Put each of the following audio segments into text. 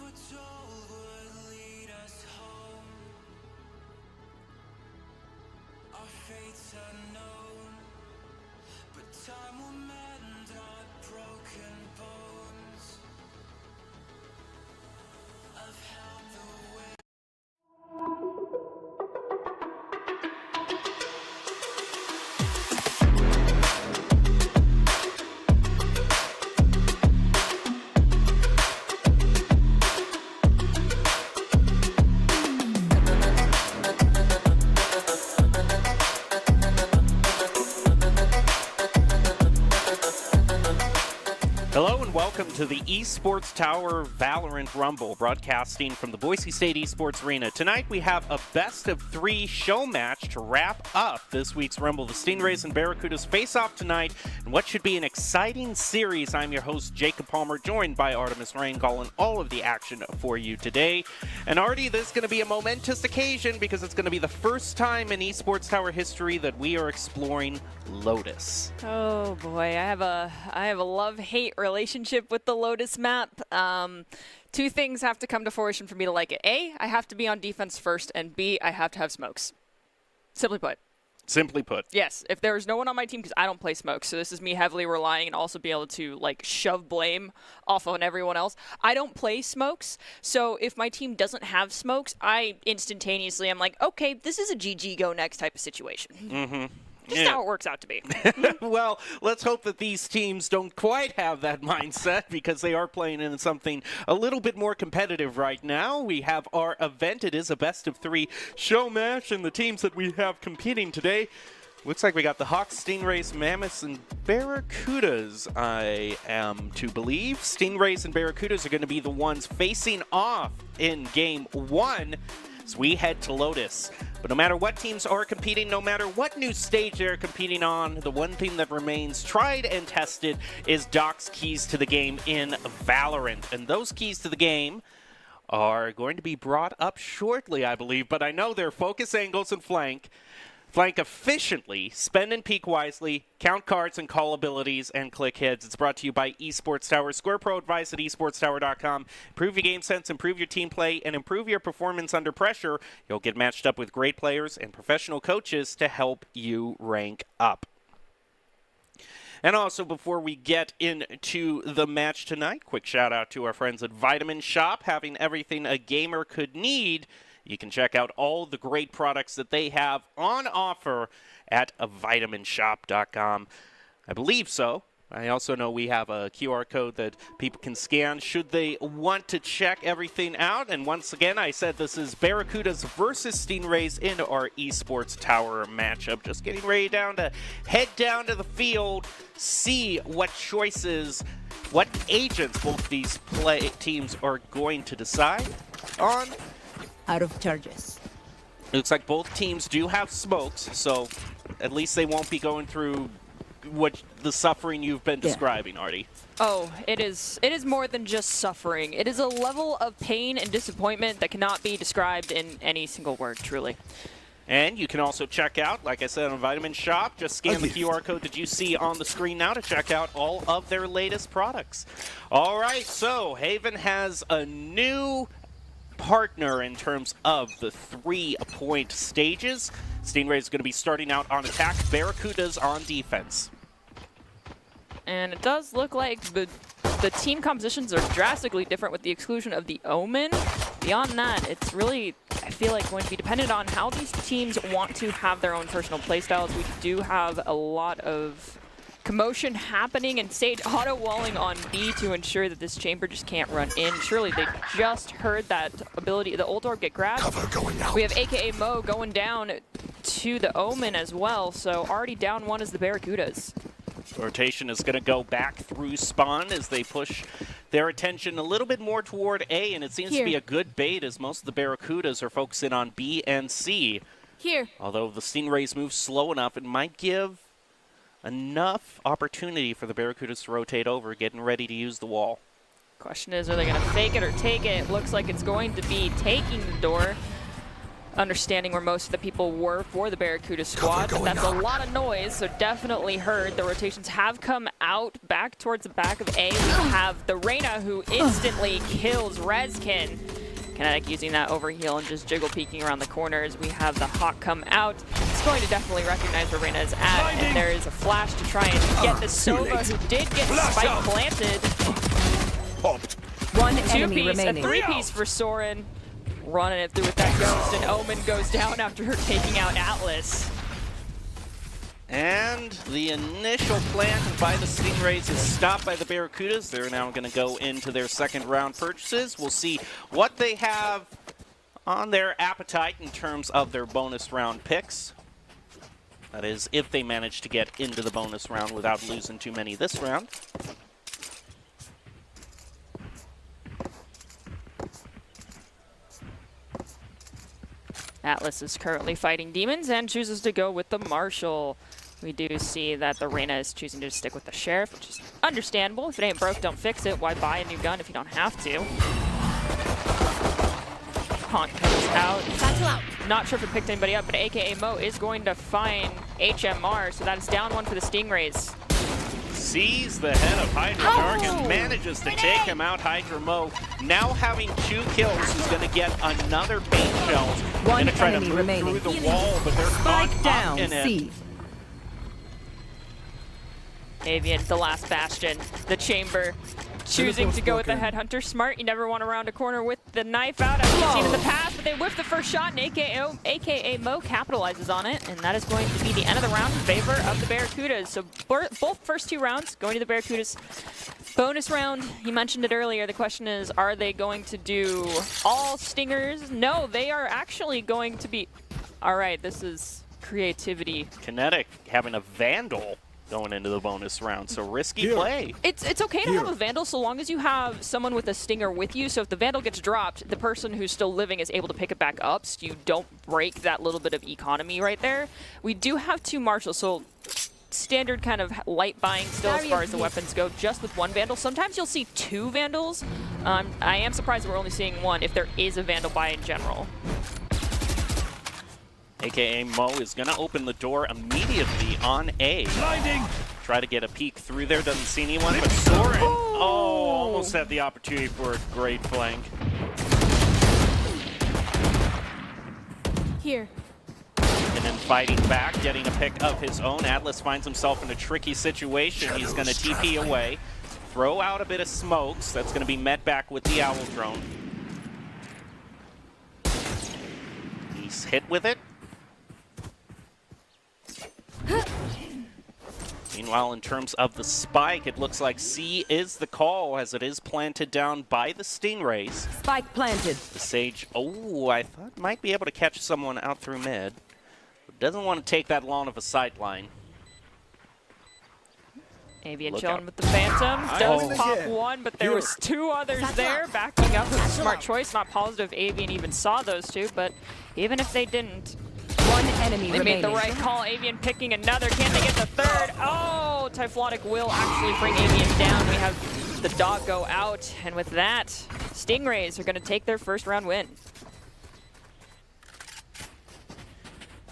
were told would lead us home. Our fates unknown, but time will mend our broken bones. I've held the way. Hello and welcome to the Esports Tower Valorant Rumble, broadcasting from the Boise State Esports Arena. Tonight we have a best-of-3 show match to wrap up this week's Rumble. The Stingrays and Barracudas face off tonight in what should be an exciting series. I'm your host, Jacob Palmer, joined by Artemis Rangel, and all of the action for you today. And Artie, this is going to be a momentous occasion because it's going to be the first time in Esports Tower history that we are exploring Lotus. Oh boy, I have a love-hate relationship with the Lotus map. Two things have to come to fruition for me to like it. A, I have to be on defense first, and B, I have to have smokes. Simply put. Simply put. Yes, if there is no one on my team, because I don't play smokes, so this is me heavily relying and also be able to like shove blame off on everyone else. I don't play smokes, so if my team doesn't have smokes, I instantaneously am like, okay, this is a GG go next type of situation. Mm-hmm. Just how it works out to be. Well, let's hope that these teams don't quite have that mindset because they are playing in something a little bit more competitive right now. We have our event. It is a best-of-3 show match, and the teams that we have competing today, looks like we got the Hawks, Stingrays, Mammoths, and Barracudas, I am to believe. Stingrays and Barracudas are going to be the ones facing off in Game 1 as we head to Lotus. But no matter what teams are competing, no matter what new stage they're competing on, the one thing that remains tried and tested is Doc's keys to the game in Valorant. And those keys to the game are going to be brought up shortly, I believe. But I know they're focus angles and flank. Flank efficiently, spend and peek wisely, count cards and call abilities, and click hits. It's brought to you by Esports Tower. Score Pro advice at esportstower.com. Improve your game sense, improve your team play, and improve your performance under pressure. You'll get matched up with great players and professional coaches to help you rank up. And also, before we get into the match tonight, quick shout out to our friends at Vitamin Shop, having everything a gamer could need. You can check out all the great products that they have on offer at vitaminshop.com. I believe so. I also know we have a QR code that people can scan should they want to check everything out. And once again, I said this is Barracudas versus Stingrays in our Esports Tower matchup. Just getting ready to head down to the field, see what choices, what agents both these teams are going to decide on. Out of charges. Looks like both teams do have smokes, so at least they won't be going through what the suffering you've been describing, Artie. Oh, it is more than just suffering. It is a level of pain and disappointment that cannot be described in any single word, truly. And you can also check out, like I said, on Vitamin Shop. Just scan the QR code that you see on the screen now to check out all of their latest products. All right, so Haven has a new partner in terms of the 3-point stages. Stingrays is going to be starting out on attack, Barracudas on defense. And it does look like the team compositions are drastically different with the exclusion of the Omen. Beyond that, it's really, I feel like, going to be dependent on how these teams want to have their own personal playstyles. We do have a lot of commotion happening and Sage auto-walling on B to ensure that this chamber just can't run in. Surely they just heard that ability, the ult orb get grabbed. Cover going out. We have AKA Mo going down to the Omen as well, so already down one is the Barracudas. Rotation is going to go back through spawn as they push their attention a little bit more toward A, and it seems to be a good bait as most of the Barracudas are focusing on B and C. Here. Although the Stingrays move slow enough, it might give enough opportunity for the Barracudas to rotate over, getting ready to use the wall. Question is, are they going to fake it or take it? It looks like it's going to be taking the door. understanding where most of the people were for the Barracuda squad. But that's a lot of noise, so definitely heard. The rotations have come out back towards the back of A. We have the Reyna who instantly kills Rezkin. Kinetic using that overheal and just jiggle peeking around the corners. We have the Hawk come out. It's going to definitely recognize where Reyna is at, and there is a flash to try and get the Sova, who did get spike planted. One Two enemy piece, a remaining. three-piece for Soren. Running it through with that ghost, and Omen goes down after her taking out Atlas. And the initial plant by the Stingrays is stopped by the Barracudas. They're now going to go into their second round purchases. We'll see what they have on their appetite in terms of their bonus round picks. That is, if they manage to get into the bonus round without losing too many this round. Atlas is currently fighting demons and chooses to go with the Marshal. We do see that the Reyna is choosing to stick with the Sheriff, which is understandable. If it ain't broke, don't fix it. Why buy a new gun if you don't have to? Haunt comes out. Not sure if it picked anybody up, but AKA Mo is going to find HMR, so that is down one for the Stingrays. Sees the head of Hydra Dark and manages to take him out. Hydra Mo now having 2 kills. He's going to get another paint shells. One Going to try to enemy move remaining. through the wall, but they're caught Spike up down, in it. C. Avian, the last bastion, the chamber, choosing to go with the headhunter. Smart, you never want to round a corner with the knife out, as we've seen in the past, but they whiff the first shot, and AKA Mo capitalizes on it, and that is going to be the end of the round in favor of the Barracudas. So both first 2 rounds going to the Barracudas. Bonus round, you mentioned it earlier, the question is, are they going to do all stingers? No, they are actually going to be... All right, this is creativity. Kinetic having a Vandal going into the bonus round, so risky play. It's okay to have a Vandal so long as you have someone with a Stinger with you. So if the Vandal gets dropped, the person who's still living is able to pick it back up, so you don't break that little bit of economy right there. We do have 2 Marshals, so standard kind of light buying still as far as the weapons go, just with 1 Vandal. Sometimes you'll see 2 Vandals. I am surprised that we're only seeing 1 if there is a Vandal buy in general. AKA Mo is going to open the door immediately on A. Blinding! Try to get a peek through there, doesn't see anyone, but Soren, almost had the opportunity for a great flank. Here. And then fighting back, getting a pick of his own. Atlas finds himself in a tricky situation. He's going to TP away, throw out a bit of smokes. That's going to be met back with the Owl Drone. He's hit with it. Meanwhile, in terms of the spike, it looks like C is the call as it is planted down by the Stingrays. Spike planted. The Sage, I thought might be able to catch someone out through mid. But doesn't want to take that long of a sight line. Avian Look chilling out. with the Phantom. Does Oh. pop 1, but there was 2 others there backing up with a smart choice. Not positive Avian even saw those 2, but even if they didn't, One enemy they made remaining. the right call. Avian picking another. Can they get the third? Oh, Typhlotic will actually bring Avian down. We have the dog go out, and with that, Stingrays are going to take their first round win.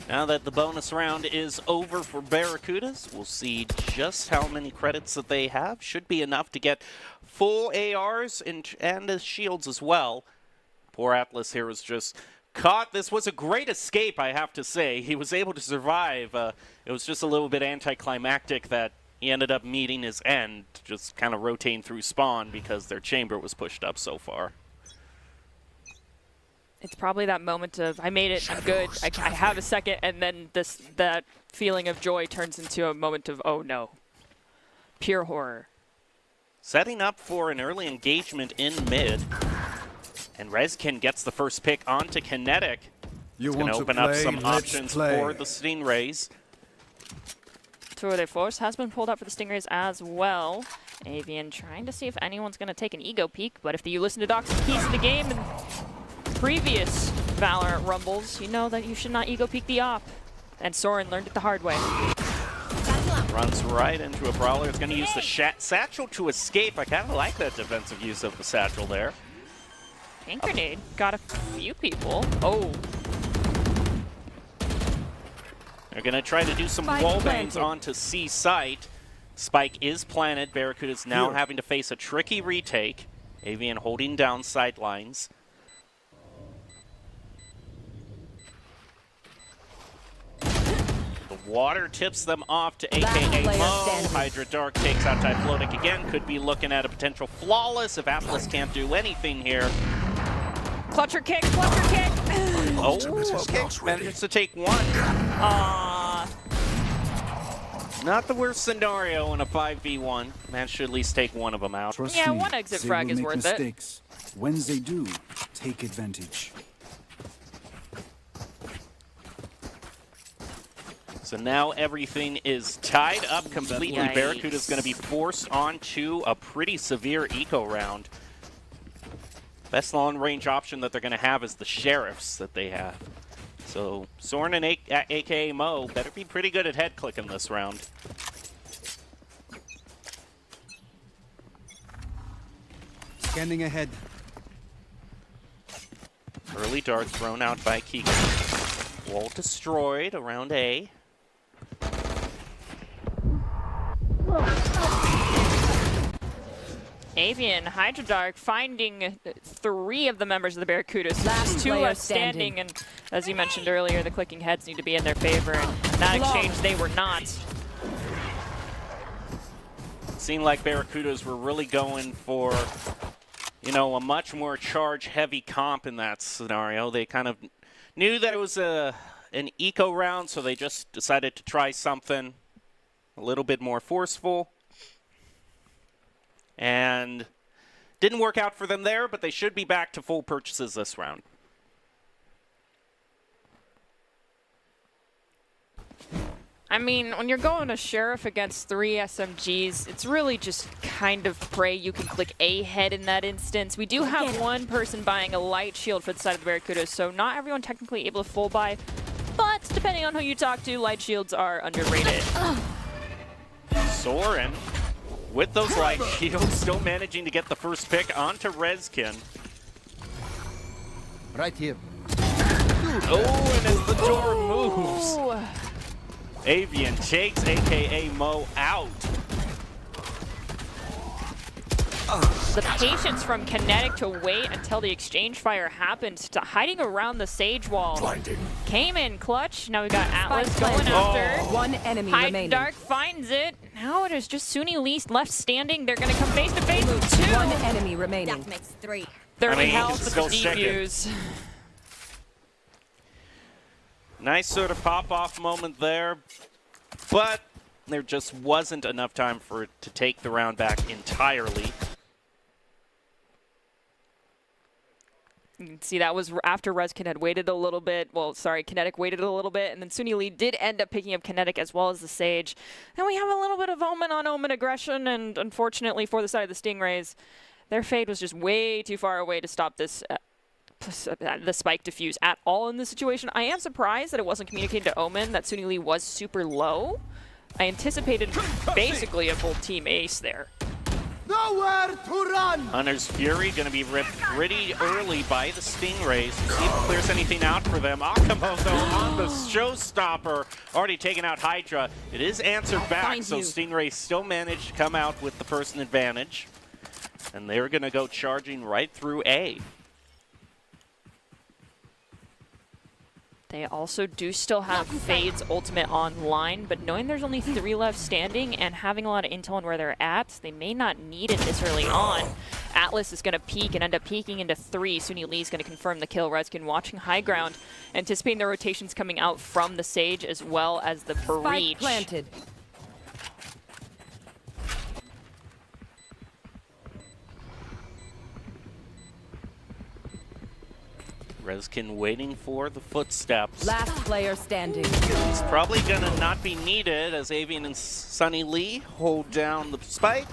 Now that the bonus round is over for Barracudas, we'll see just how many credits that they have. Should be enough to get full ARs and shields as well. Poor Atlas here was just caught. This was a great escape, I have to say. He was able to survive. It was just a little bit anticlimactic that he ended up meeting his end, just kind of rotating through spawn because their chamber was pushed up so far. It's probably that moment of, I made it, I'm good, I have a second, and then that feeling of joy turns into a moment of, oh no. Pure horror. Setting up for an early engagement in mid. And Rezkin gets the first pick onto Kinetic. You It's going want to to open up play? some Let's options play. for the Stingrays. Tour de Force has been pulled out for the Stingrays as well. Avian trying to see if anyone's going to take an ego peek, but if you listen to Doc's piece of the game and previous Valorant Rumbles, you know that you should not ego peek the op. And Soren learned it the hard way. Runs right into a brawler. It's going to use the satchel to escape. I kind of like that defensive use of the satchel there. Hand grenade got a few people. Oh, They're going to try to do some Spike wall bangs planted. onto C site. Spike is planted. Barracuda's now having to face a tricky retake. Avian holding down sidelines. The water tips them off to Last AKA player Mo. standing. Hydra Dark takes out Typhlotic again. Could be looking at a potential flawless if Atlas can't do anything here. Clutcher kick, clutcher kick. Oh, okay. Manages to take one. Not the worst scenario in a 5v1. Managed to at least take one of them out. Trust Yeah, me, one exit they frag will is make worth it. mistakes. When they do, take advantage. So now everything is tied up completely. Yikes. Barracuda's going to be forced onto a pretty severe eco round. Best long-range option that they're going to have is the Sheriffs that they have. So Soren and AKA Mo better be pretty good at head-clicking this round. Scanning ahead. Early dart thrown out by Keegan. Wall destroyed around A. Avian, Hydra Dark finding 3 of the members of the Barracudas. Last Just 2 player left standing, and as you mentioned earlier, the clicking heads need to be in their favor. And in that exchange, they were not. Seemed like Barracudas were really going for, you know, a much more charge-heavy comp in that scenario. They kind of knew that it was an eco round, so they just decided to try something a little bit more forceful. And didn't work out for them there, but they should be back to full purchases this round. I mean, when you're going a Sheriff against 3 SMGs, it's really just kind of pray you can click A head in that instance. We do have one person buying a light shield for the side of the Barracudas, so not everyone technically able to full buy. But depending on who you talk to, light shields are underrated. Soren, with those light shields, still managing to get the first pick onto Rezkin. Right here. Oh, and as the door moves, Ooh. Avian takes AKA Mo out. The patience from Kinetic to wait until the exchange fire happened to hiding around the Sage Wall. Came in clutch. Now we got Atlas Spike going planted. after. One enemy Hydra remaining. Dark finds it. Now it is just Suni Lee left standing. They're going to come face to face with 2. One enemy remaining. That makes 3. 30 I mean, health it's with the still defuse. Nice sort of pop-off moment there, but there just wasn't enough time for it to take the round back entirely. You can see that was after Rezkin had waited a little bit. Well, sorry, Kinetic waited a little bit, and then Suni Lee did end up picking up Kinetic as well as the Sage. And we have a little bit of Omen on Omen aggression, and unfortunately for the side of the Stingrays, their fade was just way too far away to stop this the spike diffuse at all in this situation. I am surprised that it wasn't communicated to Omen that Suni Lee was super low. I anticipated basically a full team ace there. Nowhere to run! Hunter's Fury going to be ripped pretty early by the Stingrays. See if it clears anything out for them. Akamo, though, on the showstopper. Already taken out Hydra. It is answered back, so Stingrays still managed to come out with the person advantage. And they're going to go charging right through A. They also do still have Fade's ultimate online, but knowing there's only 3 left standing and having a lot of intel on where they're at, they may not need it this early on. Atlas is going to peek and end up peeking into 3. Suni Lee's going to confirm the kill. Rezkin watching high ground, anticipating the rotations coming out from the Sage as well as the Spike Breach. planted. Rezkin waiting for the footsteps. Last player standing. He's probably going to not be needed as Avian and Sunny Lee hold down the spike.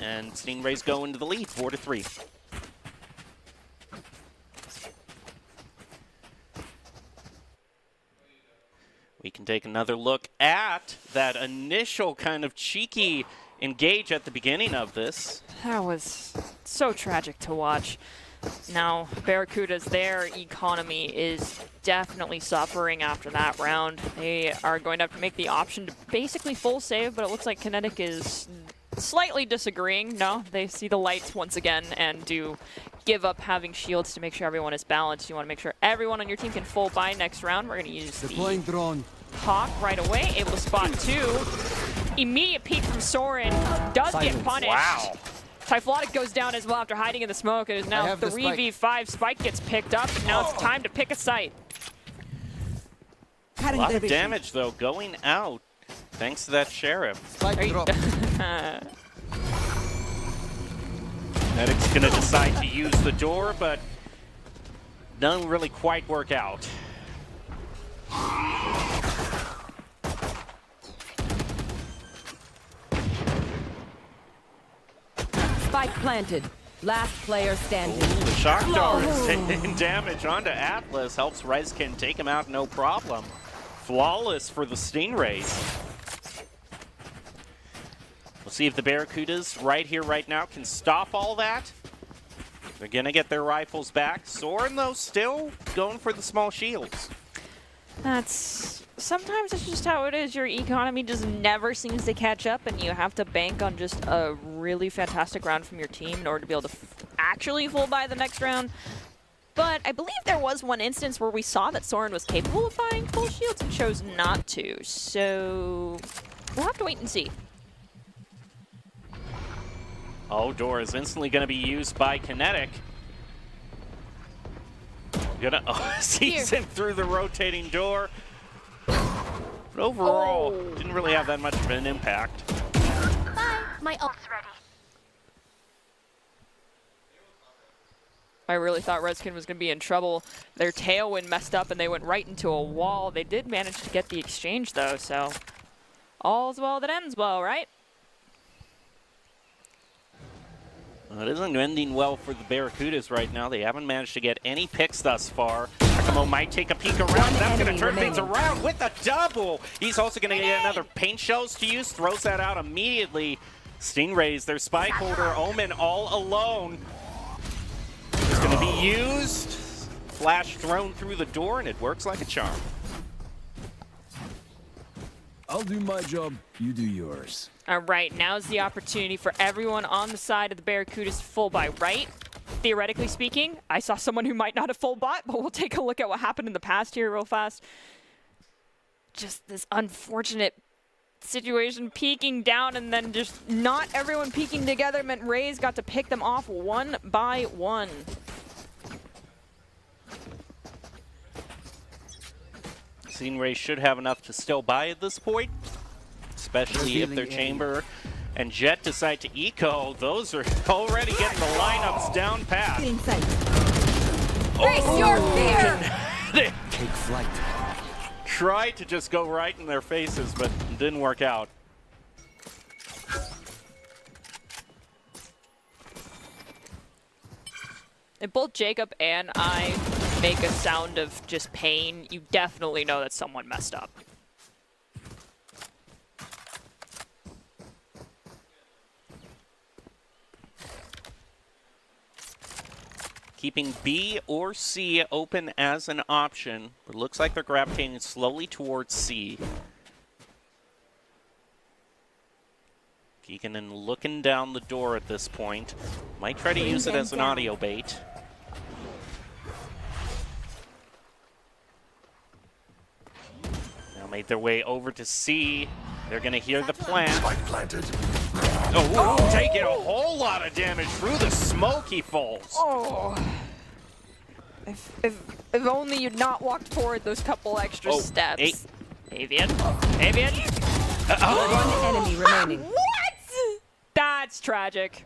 And Stingrays go into the lead, 4-3. We can take another look at that initial kind of cheeky engage at the beginning of this. That was so tragic to watch. Now, Barracuda's their economy is definitely suffering after that round. They are going to have to make the option to basically full save, but it looks like Kinetic is slightly disagreeing. No, they see the lights once again and do give up having shields to make sure everyone is balanced. You want to make sure everyone on your team can full buy next round. We're going to use Deploying the drone. Hawk right away, able to spot 2. Immediate peek from Soren, does get Silence. punished. Wow. Typhlotic goes down as well after hiding in the smoke. It is now have the 3v5. Spike gets picked up, and now it's time to pick a site. A lot of damage, though, going out thanks to that Sheriff. Spike drop. Medic's going to decide to use the door, but doesn't really quite work out. Spike planted. Last player standing. The shock dart is taking damage onto Atlas. Helps Rezkin take him out, no problem. Flawless for the Stingrays. We'll see if the Barracudas right here, right now, can stop all that. They're going to get their rifles back. Soren, though, still going for the small shields. Sometimes it's just how it is. Your economy just never seems to catch up, and you have to bank on just a really fantastic round from your team in order to be able to actually full buy the next round. But I believe there was one instance where we saw that Soren was capable of buying full shields and chose not to. So we'll have to wait and see. Oh, door is instantly going to be used by Kinetic. Sees him through the rotating door. But overall, didn't really have that much of an impact. Bye. My ult's ready. I really thought Rezkin was going to be in trouble. Their tailwind messed up and they went right into a wall. They did manage to get the exchange though, so all's well that ends well, right? Well, it isn't ending well for the Barracudas right now. They haven't managed to get any picks thus far. Akamo might take a peek around. That's going to turn things around with a double. He's also going to get another paint shells to use. Throws that out immediately. Stingrays, their spike holder. Omen all alone. It's going to be used. Flash thrown through the door, and it works like a charm. I'll do my job, you do yours. All right, now's the opportunity for everyone on the side of the Barracudas to full buy, right? Theoretically speaking, I saw someone who might not have full bought, but we'll take a look at what happened in the past here real fast. Just this unfortunate situation, peeking down and then just not everyone peeking together meant Rays got to pick them off one by one. Stingrays should have enough to still buy at this point, especially if their chamber and Jet decide to eco. Those are already getting the lineups down pat. Face your fear! Take flight. Tried to just go right in their faces, but it didn't work out. If both Jacob and I make a sound of just pain, you definitely know that someone messed up. Keeping B or C open as an option, but it looks like they're gravitating slowly towards C. Keegan looking down the door at this point. Might try to use it as an audio bait. Now made their way over to C. They're going to hear the plant. Spike planted. Oh, taking a whole lot of damage through the smoke he falls. Oh. If only you'd not walked forward those couple extra steps. Avian. Avian. One enemy remaining. What? That's tragic.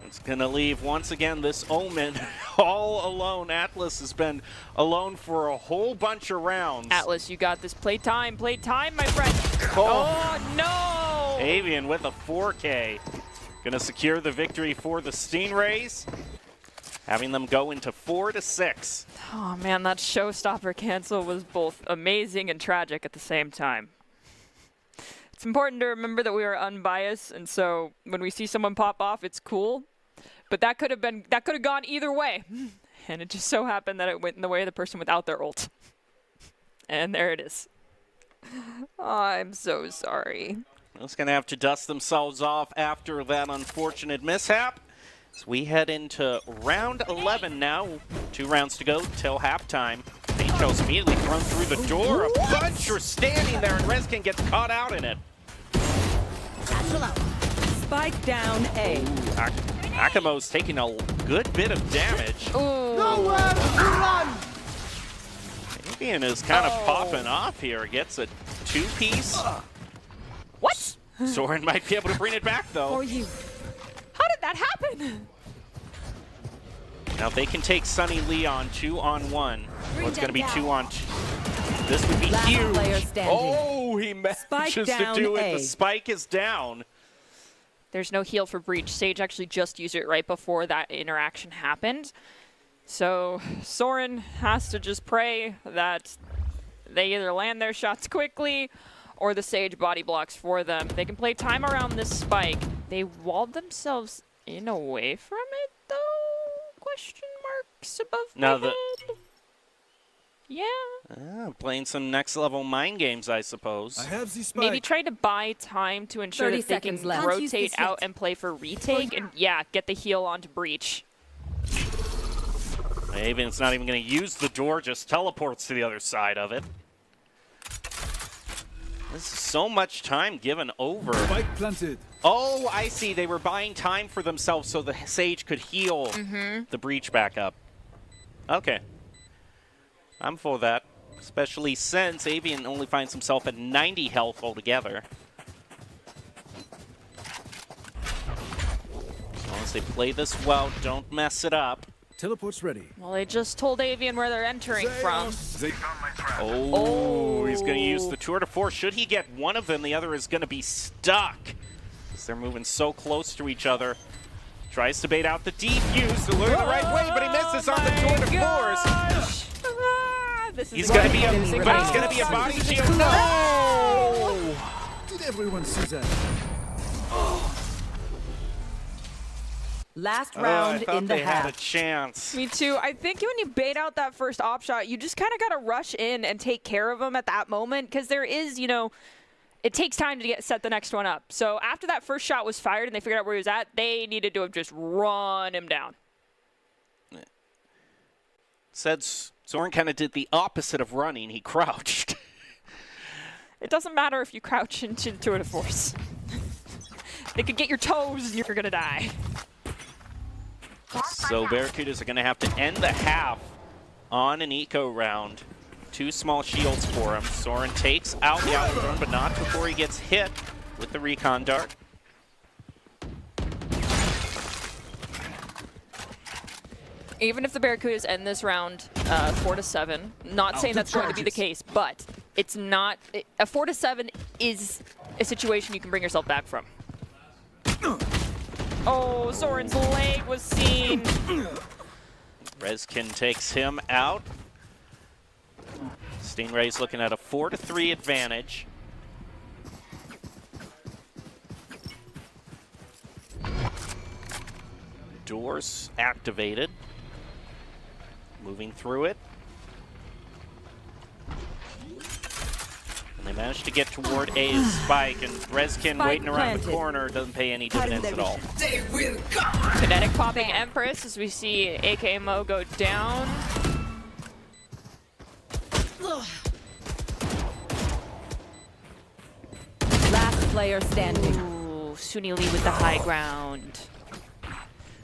It's gonna leave once again this Omen all alone. Atlas has been alone for a whole bunch of rounds. Atlas, you got this. Play time, my friend. Oh no! Avian with a 4K. Gonna secure the victory for the Stingrays, having them go into 4-6. Oh man, that showstopper cancel was both amazing and tragic at the same time. It's important to remember that we are unbiased, and so when we see someone pop off, it's cool. But that could have gone either way, and it just so happened that it went in the way of the person without their ult. And there it is. Oh, I'm so sorry. It's going to have to dust themselves off after that unfortunate mishap. So we head into round 11 now. 2 rounds to go till halftime. Angels immediately thrown through the door. A bunch are standing there, and Rezkin gets caught out in it. Spike down A. Akamo's taking a good bit of damage. Avian is kind of popping off here. Gets a 2-piece. What? Soren might be able to bring it back, though. For you. How did that happen? Now if they can take Sunny Leon 2-on-1. Well, it's going to be 2-on-2. This would be Last huge. player standing. Oh, he manages to down do it. A. The spike is down. There's no heal for Breach. Sage actually just used it right before that interaction happened. So Soren has to just pray that they either land their shots quickly or the Sage body blocks for them. They can play time around this spike. They walled themselves in away from it, though? Question marks above No, my head. Yeah. Playing some next level mind games, I suppose. I have the spike. Maybe try to buy time to ensure 30 that they can seconds left. Can't use rotate this out yet. and play for retake and, yeah, get the heal onto Breach. Avian's not even going to use the door, just teleports to the other side of it. This is so much time given over. Spike planted. Oh, I see. They were buying time for themselves so the Sage could heal the Breach back up. Okay. I'm for that. Especially since Avian only finds himself at 90 health altogether. As long as they play this well, don't mess it up. Teleport's ready. Well, they just told Avian where they're entering from. Oh, he's going to use the tour de force. Should he get one of them, the other is going to be stuck. Because they're moving so close to each other. Tries to bait out the defuse to lure the right way, but he misses on the tour de force. He's going to be a body shield. No! Did everyone see that? Last I round thought in the they had a half. chance. Me too. I think when you bait out that first op shot, you just kind of got to rush in and take care of them at that moment because there is, you know, it takes time to set the next one up. So after that first shot was fired and they figured out where he was at, they needed to have just run him down. Said Soren kind of did the opposite of running. He crouched. It doesn't matter if you crouch into tour de force. They could get your toes and you're going to die. So Barracudas are going to have to end the half on an eco round. 2 small shields for him. Soren takes out the outer drone, but not before he gets hit with the recon dart. Even if the Barracudas end this round 4-7, not saying that's going to be the case, but it's not. A 4-7 is a situation you can bring yourself back from. Oh, Soren's leg was seen. Rezkin takes him out. Stingray's looking at a 4-3 advantage. Doors activated. Moving through it. And they managed to get toward A's spike, and Rezkin Spike waiting around the planted. corner doesn't pay any dividends at all. Kinetic popping Empress as we see AKMO go down. Last player standing. Ooh, Suni Lee with the high ground.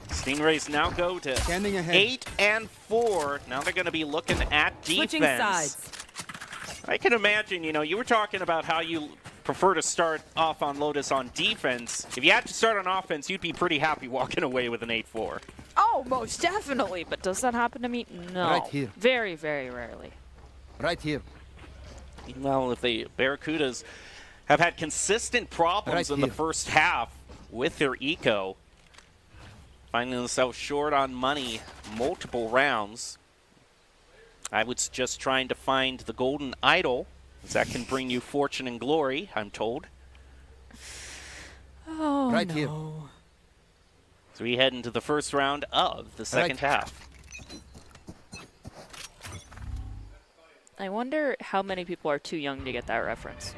Stingrays now go to Standing ahead. 8 and 4. Now they're going to be looking at defense. Switching sides. I can imagine, you know, you were talking about how you prefer to start off on Lotus on defense. If you had to start on offense, you'd be pretty happy walking away with an 8-4. Oh, most definitely. But does that happen to me? No. Right here. Very, very rarely. Right here. Well, if the Barracudas have had consistent problems Right in the here. first half with their eco, finding themselves short on money multiple rounds, I would suggest trying to find the golden idol, as that can bring you fortune and glory, I'm told. Oh, Right no. here. So we head into the first round of the second half. I wonder how many people are too young to get that reference.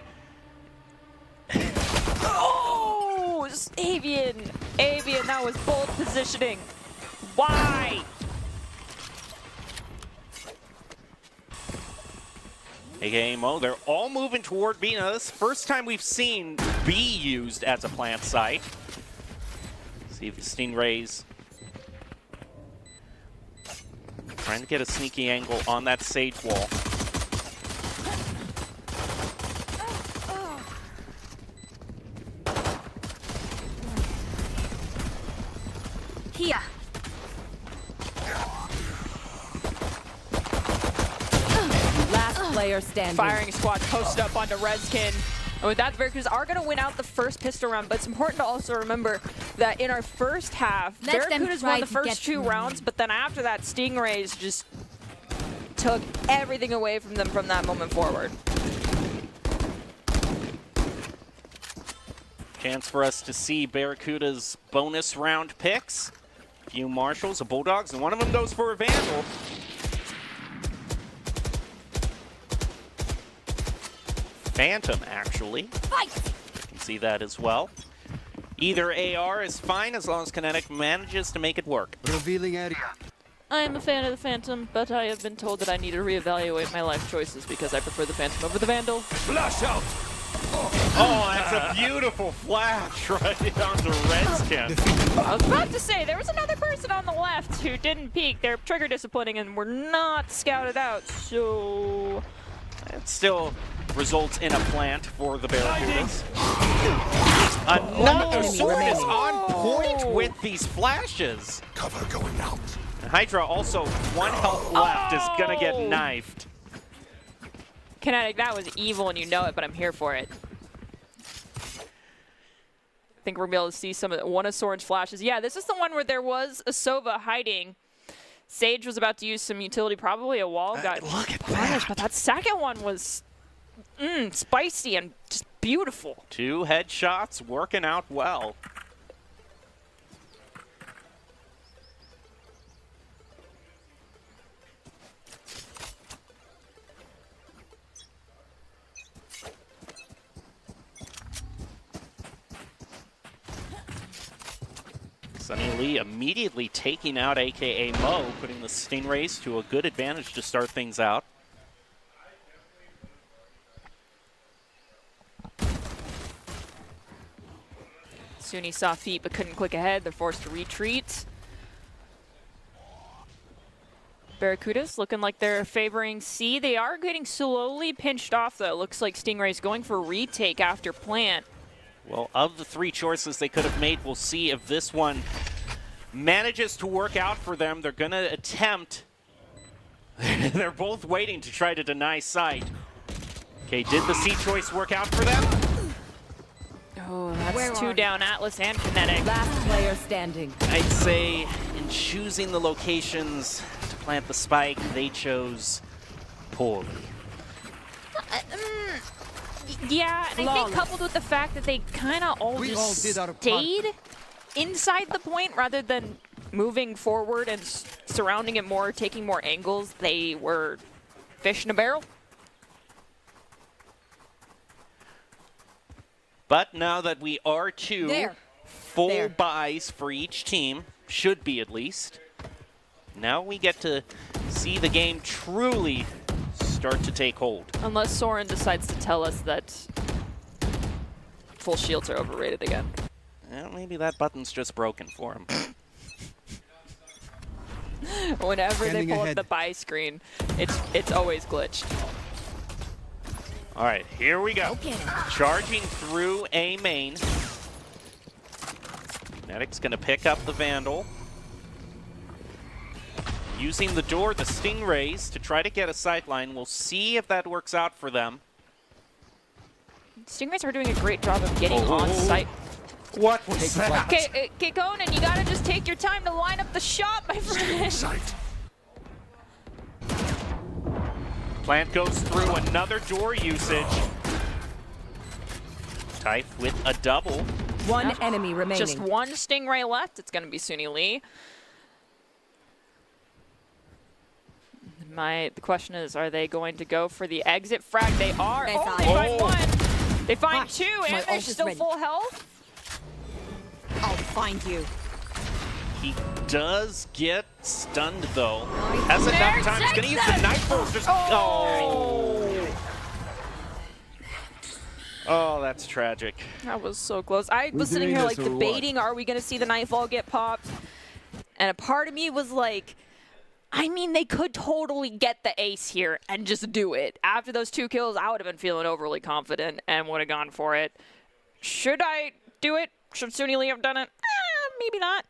Oh, Avian! Avian, that was bold positioning. Why? AKA Mo, they're all moving toward B. Now, this is the first time we've seen B used as a plant site. See if the Stingrays trying to get a sneaky angle on that Sage wall. Here. Last player standing. Firing squad posted up onto Rezkin. And with that, the Barracudas are going to win out the first pistol round, but it's important to also remember that in our first half, Let them Barracudas try won the to get first 2 to rounds, but then after that, Stingrays just took everything away from them from that moment forward. Chance for us to see Barracuda's bonus round picks. A few Marshals, a Bulldogs, and one of them goes for a Vandal. Phantom, actually. Fight! You can see that as well. Either AR is fine as long as Kinetic manages to make it work. Revealing area. I am a fan of the Phantom, but I have been told that I need to reevaluate my life choices because I prefer the Phantom over the Vandal. Flash out. Oh, that's a beautiful flash right onto Redskin. I was about to say, there was another person on the left who didn't peek. They're trigger disciplining and were not scouted out, so... It still results in a plant for the Barracudas. Another enemy sword is remaining. on point with these flashes. Cover going out. And Hydra also 1 health left is gonna get Oh. knifed. Kinetic, that was evil and you know it, but I'm here for it. I think we're gonna be able to see one of Soren's flashes. Yeah, this is the one where there was a Sova hiding. Sage was about to use some utility, probably a wall. Got Look at punished, that. but that second one was spicy and just beautiful. 2 headshots working out well. Sunny Lee immediately taking out AKA Mo, putting the Stingrays to a good advantage to start things out. Suni saw feet but couldn't click ahead. They're forced to retreat. Barracudas looking like they're favoring C. They are getting slowly pinched off though. Looks like Stingray's going for retake after plant. Well, of the 3 choices they could have made, we'll see if this one manages to work out for them. They're going to attempt. They're both waiting to try to deny sight. Okay, did the C choice work out for them? Oh, that's Where 2 are down, Atlas and Kinetic. Last player standing. I'd say in choosing the locations to plant the spike, they chose poorly. Yeah, and I think Flawless. coupled with the fact that they kind of all We all just did our part. stayed inside the point rather than moving forward and surrounding it more, taking more angles, they were fish in a barrel. But now that we are to There. full There. buys for each team, should be at least, now we get to see the game truly start to take hold. Unless Soren decides to tell us that full shields are overrated again. Well, maybe that button's just broken for him. Whenever Scanning they pull ahead. up the buy screen, it's always glitched. All right, here we go. Charging through A main. Kinetic's gonna pick up the Vandal. Using the door, the Stingrays, to try to get a sightline. We'll see if that works out for them. Stingrays are doing a great job of getting Oh. on site. What was that? Okay, Conan, you gotta just take your time to line up the shot, my friend. Sight. Plant goes through another door usage. Type with a double. One Yeah. enemy remaining. Just one Stingray left. It's going to be Suni Lee. The question is, are they going to go for the exit frag? They are. Nice Oh, they eye. find one. They find Gosh, two, my and they're ult is still ready. full health. I'll find you. He does get stunned though. Has enough There's time. He's gonna use the nitro. Just oh, that's tragic. That was so close. I was sitting doing here this like or what? debating, are we going to see the Nightfall get popped? And a part of me was like, I mean, they could totally get the ace here and just do it. After those 2 kills, I would have been feeling overly confident and would have gone for it. Should I do it? Should Suni Lee have done it? Maybe not.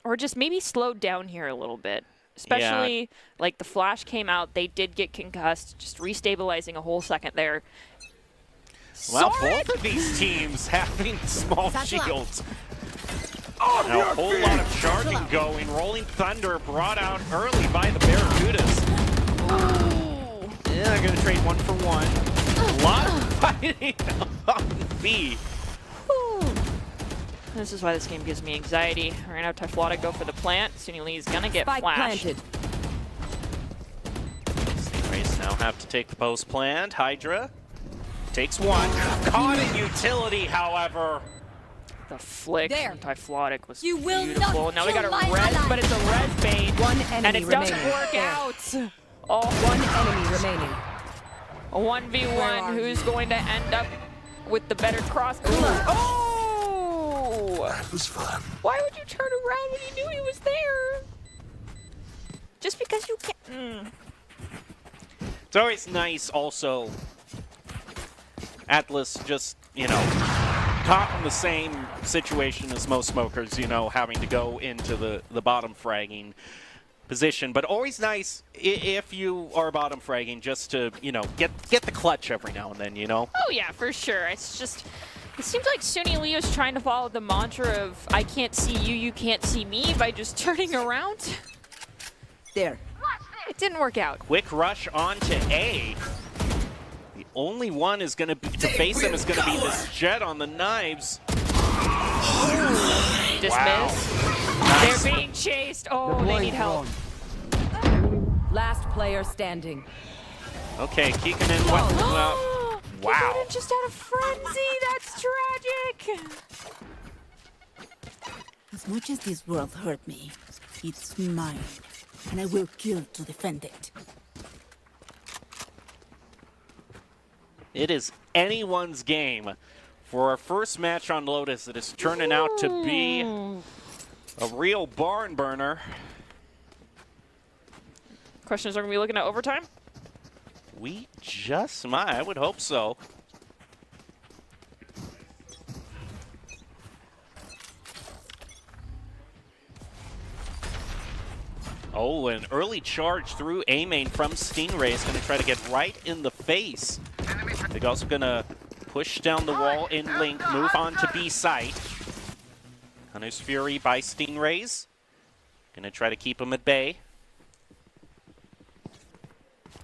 Or just maybe slowed down here a little bit. Especially, like, the flash came out. They did get concussed. Just restabilizing a whole second there. Well, Sorry. both of these teams having small Satchel out. shields. Now, a whole lot of charging going. Rolling Thunder brought out early by the Barracudas. Yeah, they're going to trade 1 for 1. A lot of fighting on B. This is why this game gives me anxiety. Right now, Typhlotic go for the plant. Suni Lee is gonna get Spike flashed. planted. Stingrays now have to take the post plant. Hydra takes 1. Caught in utility, however. The flick There. from Typhlotic was You will beautiful. not Now we got a kill my res, ally. but it's a res bait, One and enemy it doesn't remaining. work There. out. Oh, One enemy remaining. a Where 1v1. are Who's you? going to end up with the better cross? Oh! That was fun. Why would you turn around when you knew he was there? Just because you can't. It's always nice also. Atlas just, caught in the same situation as most smokers, having to go into the bottom fragging position. But always nice if you are bottom fragging just to, get the clutch every now and then, Oh yeah, for sure. It's just, it seems like Suni Lee is trying to follow the mantra of I can't see you, you can't see me by just turning around. There. It didn't work out. Quick rush onto A. The only one is going to face him is going to be this Jet on the knives. Dismiss. They're being chased. Oh, they need help. Last player standing. Okay, Kikkonen went. Wow. Kikkonen just had a frenzy. That's tragic. As much as this world hurt me, it's mine. And I will kill to defend it. It is anyone's game for our first match on Lotus. It is turning out to be a real barn burner. Question is, are we going to be looking at overtime? We just might. I would hope so. Oh, an early charge through A main from Stingray is going to try to get right in the face. They're also going to push down the wall in Link, move on to B site. Hunter's Fury by Stingrays. Going to try to keep him at bay.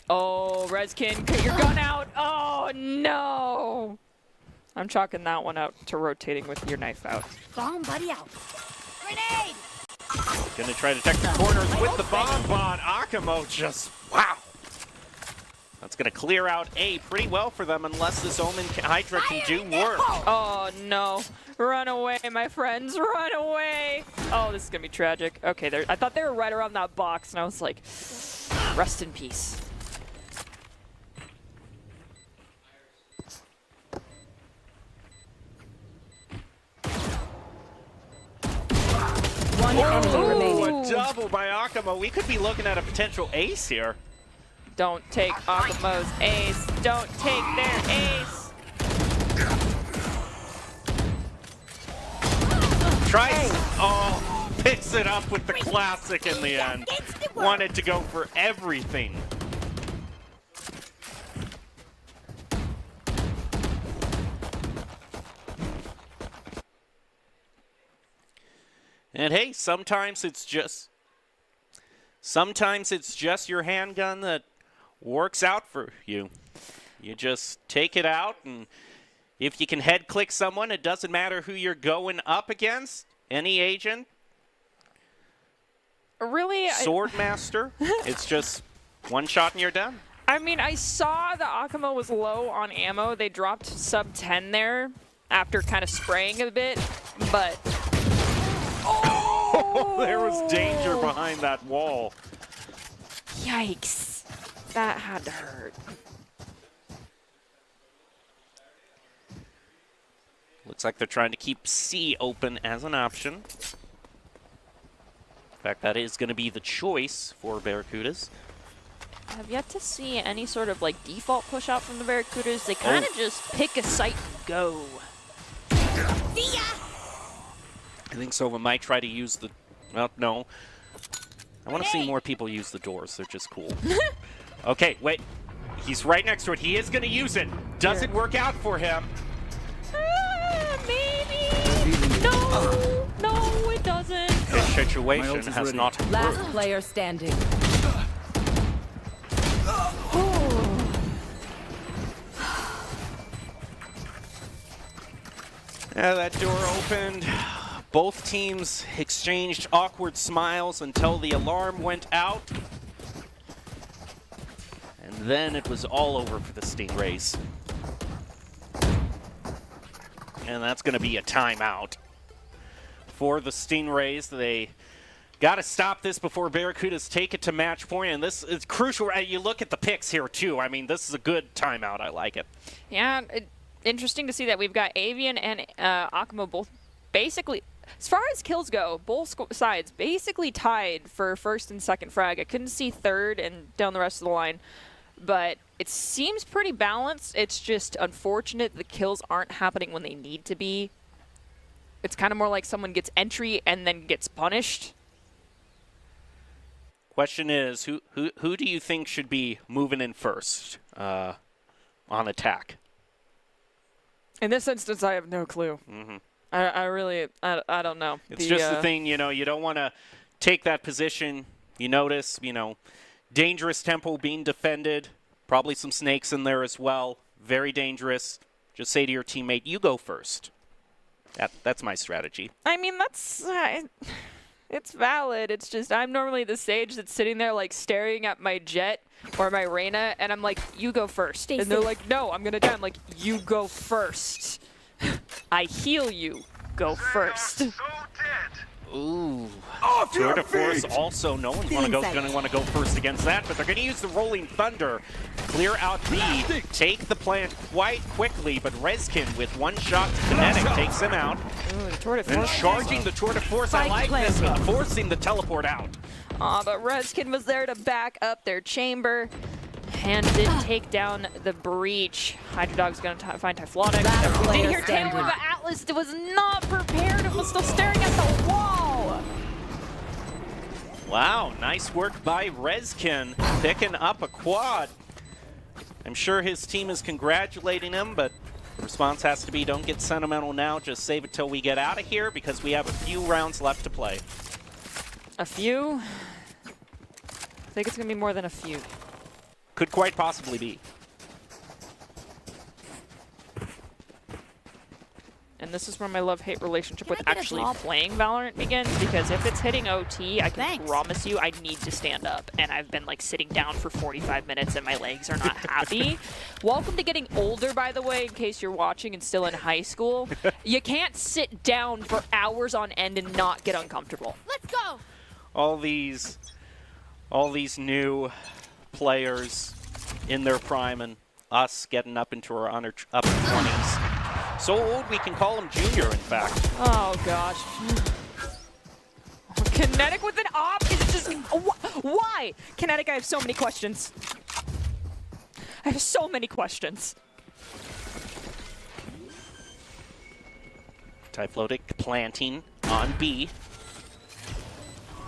Oh, Reskin, cut your gun out. Oh, no. I'm chalking that one out to rotating with your knife out. Bomb buddy out. Grenade! Gonna try to check the corners with the bonbon. Akamo just, wow. That's gonna clear out A pretty well for them unless this Omen Hydra can do work. Oh, no. Run away, my friends. Run away. Oh, this is going to be tragic. Okay, I thought they were right around that box, and I was like, rest in peace. One enemy Ooh, remaining. a double by Akamo. We could be looking at a potential ace here. Don't take Akamo's ace. Don't take their ace. Tries, oh, picks it up with the classic in the end. Wanted to go for everything. And hey, sometimes it's just your handgun that works out for you. You just take it out, and if you can head click someone, it doesn't matter who you're going up against. Any agent, Really? Swordmaster. It's just one shot and you're done. I mean, I saw the Akuma was low on ammo. They dropped sub 10 there after kind of spraying a bit, but... Oh, there was danger behind that wall. Yikes. That had to hurt. Looks like they're trying to keep C open as an option. In fact, that is going to be the choice for Barracudas. I have yet to see any sort of like default push out from the Barracudas. They kind of just pick a site and go. I think Sova might try to use the... Well, no. I want to see more people use the doors. They're just cool. Okay, wait. He's right next to it. He is going to use it. Doesn't work out for him. Maybe. No. No, it doesn't. This situation is has ready. not Last improved. player standing. Yeah, that door opened. Both teams exchanged awkward smiles until the alarm went out. And then it was all over for the Stingrays. And that's going to be a timeout for the Stingrays. They got to stop this before Barracudas take it to match point. And this is crucial. You look at the picks here, too. I mean, this is a good timeout. I like it. Yeah, interesting to see that we've got Avian and Akuma both basically, as far as kills go, both sides basically tied for first and second frag. I couldn't see third and down the rest of the line, but it seems pretty balanced. It's just unfortunate the kills aren't happening when they need to be. It's kind of more like someone gets entry and then gets punished. Question is, who do you think should be moving in first on attack? In this instance, I have no clue. I really don't know. It's just the thing, you know, you don't want to take that position. You notice, you know, dangerous temple being defended. Probably some snakes in there as well. Very dangerous. Just say to your teammate, you go first. That's my strategy. I mean, that's it's valid. It's just I'm normally the sage that's sitting there like staring at my Jet or my Reyna, and I'm like, you go first. And they're like, no, I'm gonna die. I'm like, you go first. I heal you. Go first. Ooh. Off Tour your de Force feet! also, no one's going to want to go first against that, but they're going to use the Rolling Thunder, clear out B, take the plant quite quickly, but Rezkin with one shot to Kinetic takes him out. Ooh, the Tour de And Force. charging the Tour de Force, I like this, forcing the teleport out. But Rezkin was there to back up their chamber and did take down the breach. Hydra Dog's going to find Typhlotic. Last Did player hear Taylor, standing. but Atlas was not prepared and was still staring at the wall. Wow, nice work by Rezkin, picking up a quad. I'm sure his team is congratulating him, but the response has to be, don't get sentimental now, just save it till we get out of here, because we have a few rounds left to play. A few? I think it's going to be more than a few. Could quite possibly be. And this is where my love-hate relationship with I get a actually drop? playing Valorant begins, because if it's hitting OT, I can Thanks. promise you I need to stand up. And I've been like sitting down for 45 minutes and my legs are not happy. Welcome to getting older, by the way, in case you're watching and still in high school. You can't sit down for hours on end and not get uncomfortable. Let's go. All these new players in their prime, and us getting up into our upper 20s. So old we can call him junior, in fact. Oh, gosh. Kinetic with an op? Is it just... Why? Kinetic, I have so many questions. I have so many questions. Typhlotic planting on B.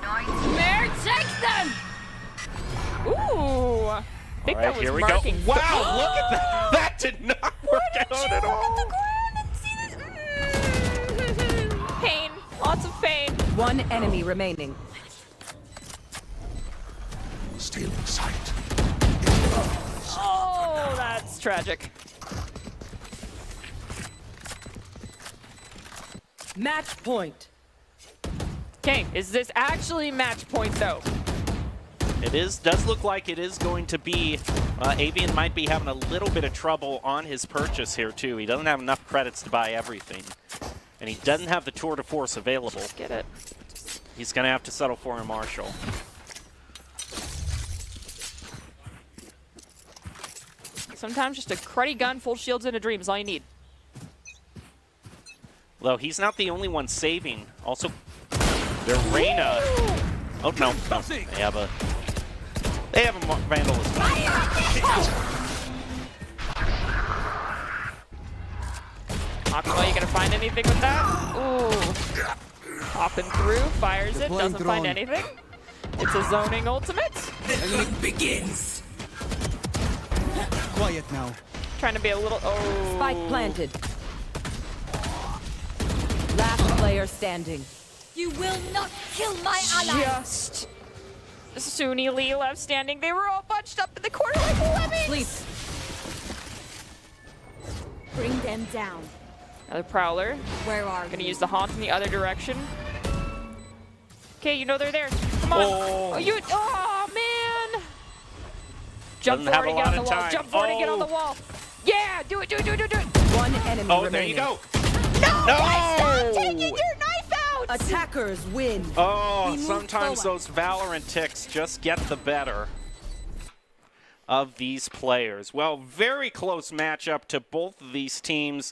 Nightmare takes them. Ooh. I think All that right, was here we go. marking. Wow, look at that. That did not work out at all. Pain. Lots of pain. One enemy remaining. Stealing sight. Oh, that's tragic. Match point. Okay, is this actually match point though? Does look like it is going to be. Avian might be having a little bit of trouble on his purchase here too. He doesn't have enough credits to buy everything. And he doesn't have the Tour de Force available. Get it. He's going to have to settle for a Marshall. Sometimes just a cruddy gun, full shields, and a dream is all you need. Though he's not the only one saving. Also, their Reyna. Oh no, they have a Vandal as well. Akuma, you gonna find anything with that? Ooh. Hopping through, fires it, doesn't find anything. It's a zoning ultimate. It begins. Quiet now. Trying to be a little. Oh. Spike planted. Last player standing. You will not kill my ally. Just. Suni Lee left standing. They were all bunched up in the corner like lemmings. Sleep. Bring them down. Another Prowler. Where are Gonna you? use the haunt in the other direction. Okay, you know they're there. Come on. Oh. Oh man. Jump Doesn't have forward a and get lot on the of wall. time. Jump forward and get on the Oh. wall. Yeah, do it. One enemy Oh, remaining. there you go. No! Stop taking your knife out! Attackers win. Oh, We move sometimes forward. those Valorant ticks just get the better of these players. Well, very close matchup to both of these teams.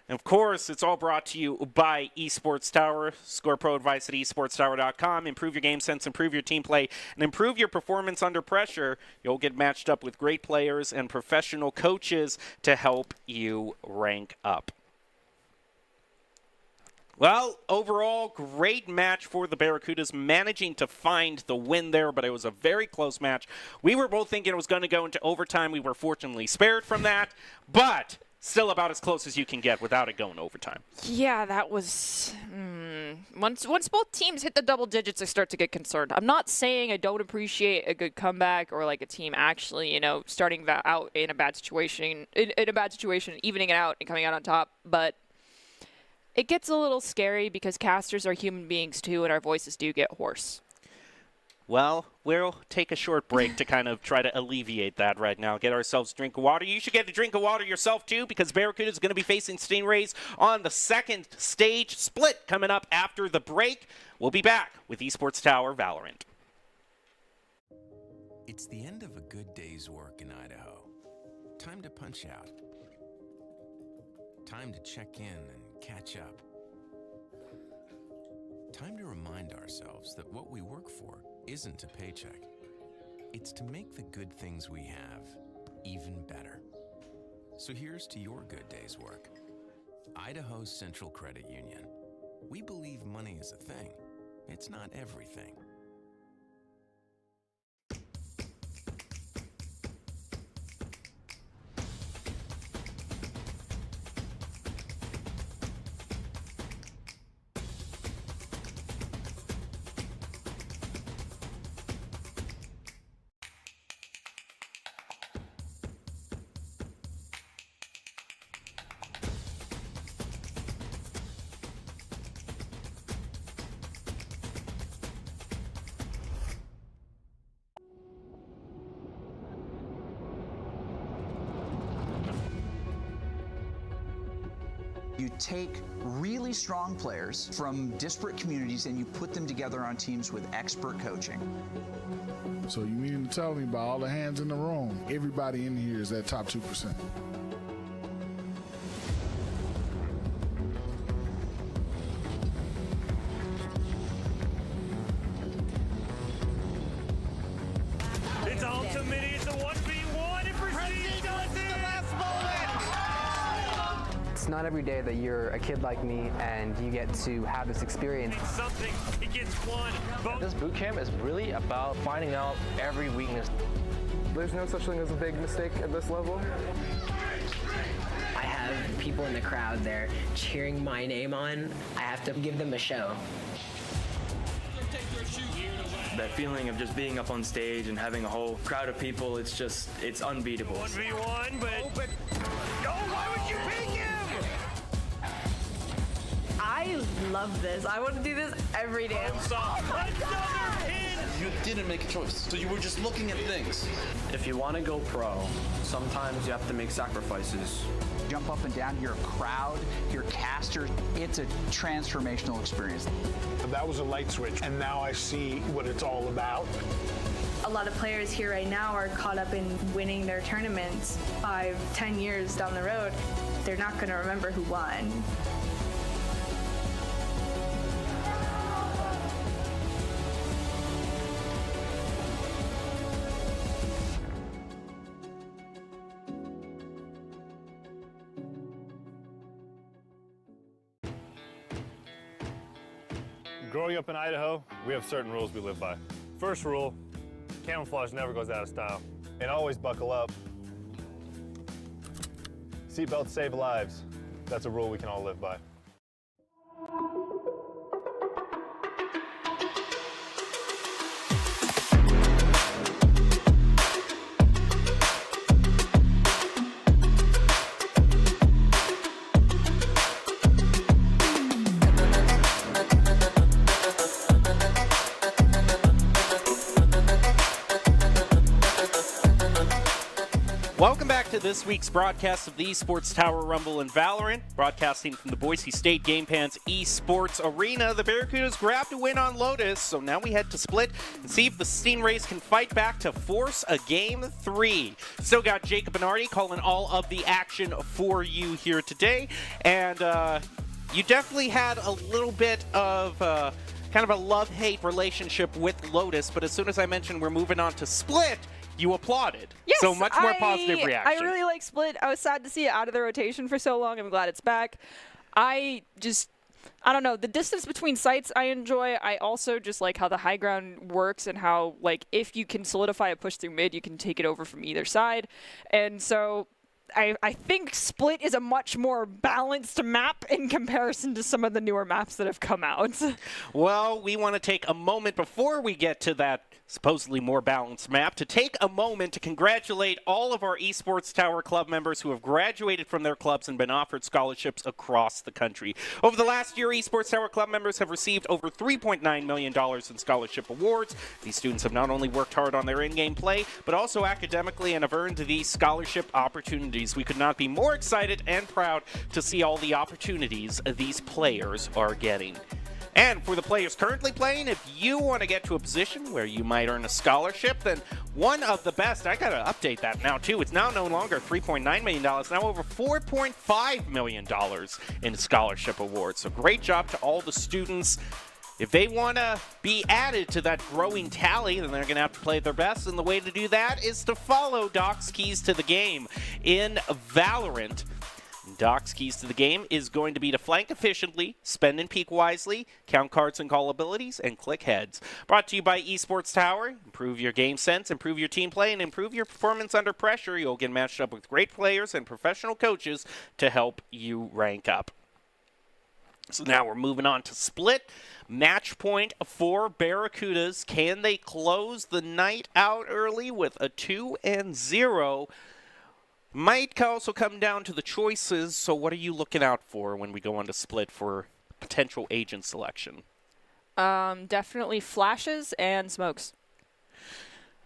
And of course, it's all brought to you by Esports Tower. Score pro advice at esportstower.com. Improve your game sense, improve your team play, and improve your performance under pressure. You'll get matched up with great players and professional coaches to help you rank up. Well, overall, great match for the Barracudas, managing to find the win there, but it was a very close match. We were both thinking it was going to go into overtime. We were fortunately spared from that, but still about as close as you can get without it going overtime. Yeah, that was. Once both teams hit the double digits, I start to get concerned. I'm not saying I don't appreciate a good comeback or like a team actually, starting out in a bad situation, evening it out and coming out on top, but it gets a little scary because casters are human beings too, and our voices do get hoarse. Well, we'll take a short break to kind of try to alleviate that right now. Get ourselves a drink of water. You should get a drink of water yourself, too, because Barracuda is going to be facing Stingrays on the second stage split coming up after the break. We'll be back with Esports Tower Valorant. It's the end of a good day's work in Idaho. Time to punch out. Time to check in and catch up. Time to remind ourselves that what we work for isn't a paycheck. It's to make the good things we have even better. So here's to your good day's work. Idaho Central Credit Union. We believe money is a thing. It's not everything. You take really strong players from disparate communities and you put them together on teams with expert coaching. So you mean to tell me by all the hands in the room, everybody in here is that top 2%? It's ultimate is the 1v1 and Prestige does it! It's not every day that you're a kid like me and you get to have this experience. Something, it gets one. This boot camp is really about finding out every weakness. There's no such thing as a big mistake at this level. I have people in the crowd there cheering my name on. I have to give them a show. That feeling of just being up on stage and having a whole crowd of people, it's unbeatable. 1v1, but... Oh, why would you pick him? I love this. I want to do this every day. Another pin! You didn't make a choice, so you were just looking at things. If you want to go pro, sometimes you have to make sacrifices. Jump up and down, you're a crowd, you're casters. It's a transformational experience. That was a light switch, and now I see what it's all about. A lot of players here right now are caught up in winning their tournaments 5-10 years down the road. They're not going to remember who won. Growing up in Idaho, we have certain rules we live by. First rule, camouflage never goes out of style. And always buckle up. Seatbelts save lives. That's a rule we can all live by. Welcome back to this week's broadcast of the Esports Tower Rumble in Valorant. Broadcasting from the Boise State Game Pants Esports Arena, the Barracudas grabbed a win on Lotus, so now we head to Split and see if the Stingrays can fight back to force a Game 3. Still got Jacob Bernardi calling all of the action for you here today, and you definitely had a little bit of kind of a love-hate relationship with Lotus, but as soon as I mentioned we're moving on to Split, you applauded. Yes, so much more positive reaction. I really like Split. I was sad to see it out of the rotation for so long. I'm glad it's back. I don't know. The distance between sites I enjoy. I also just like how the high ground works and how, like, if you can solidify a push through mid, you can take it over from either side. And so I think Split is a much more balanced map in comparison to some of the newer maps that have come out. Well, we want to take a moment before we get to that supposedly more balanced map to take a moment to congratulate all of our Esports Tower Club members who have graduated from their clubs and been offered scholarships across the country. Over the last year, Esports Tower Club members have received over $3.9 million in scholarship awards. These students have not only worked hard on their in-game play, but also academically and have earned these scholarship opportunities. We could not be more excited and proud to see all the opportunities these players are getting. And for the players currently playing, if you want to get to a position where you might earn a scholarship, then one of the best, I got to update that now too, it's now no longer $3.9 million, now over $4.5 million in scholarship awards. So great job to all the students. If they want to be added to that growing tally, then they're going to have to play their best, and the way to do that is to follow Doc's Keys to the Game in Valorant. Doc's Keys to the Game is going to be to flank efficiently, spend and peek wisely, count cards and call abilities, and click heads. Brought to you by Esports Tower. Improve your game sense, improve your team play, and improve your performance under pressure. You'll get matched up with great players and professional coaches to help you rank up. So now we're moving on to Split. Match point for Barracudas. Can they close the night out early with a 2-0? Might also come down to the choices, so what are you looking out for when we go on to Split for potential agent selection? Definitely flashes and smokes.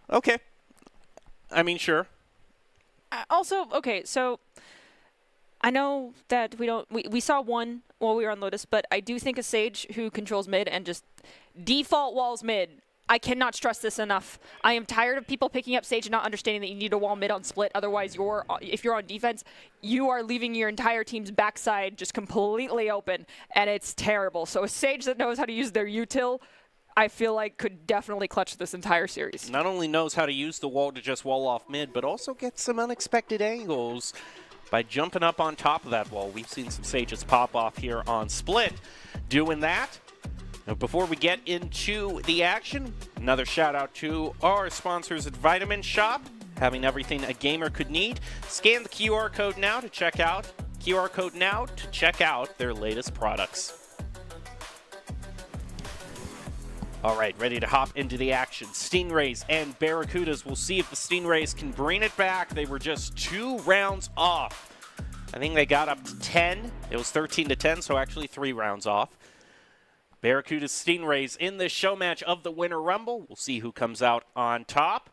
Okay. I mean, sure. Also, okay, so I know that we saw one while we were on Lotus, but I do think a Sage who controls mid and just default walls mid. I cannot stress this enough. I am tired of people picking up Sage and not understanding that you need a wall mid on Split. Otherwise, if you're on defense, you are leaving your entire team's backside just completely open, and it's terrible. So a Sage that knows how to use their util, I feel like could definitely clutch this entire series. Not only knows how to use the wall to just wall off mid, but also get some unexpected angles by jumping up on top of that wall. We've seen some Sages pop off here on Split doing that. Now, before we get into the action, another shout out to our sponsors at Vitamin Shop, having everything a gamer could need. Scan the QR code now to check out their latest products. All right, ready to hop into the action. Stingrays and Barracudas. We'll see if the Stingrays can bring it back. They were just 2 rounds off. I think they got up to 10. It was 13-10, so actually 3 rounds off. Barracudas Stingrays in this show match of the Winter Rumble. We'll see who comes out on top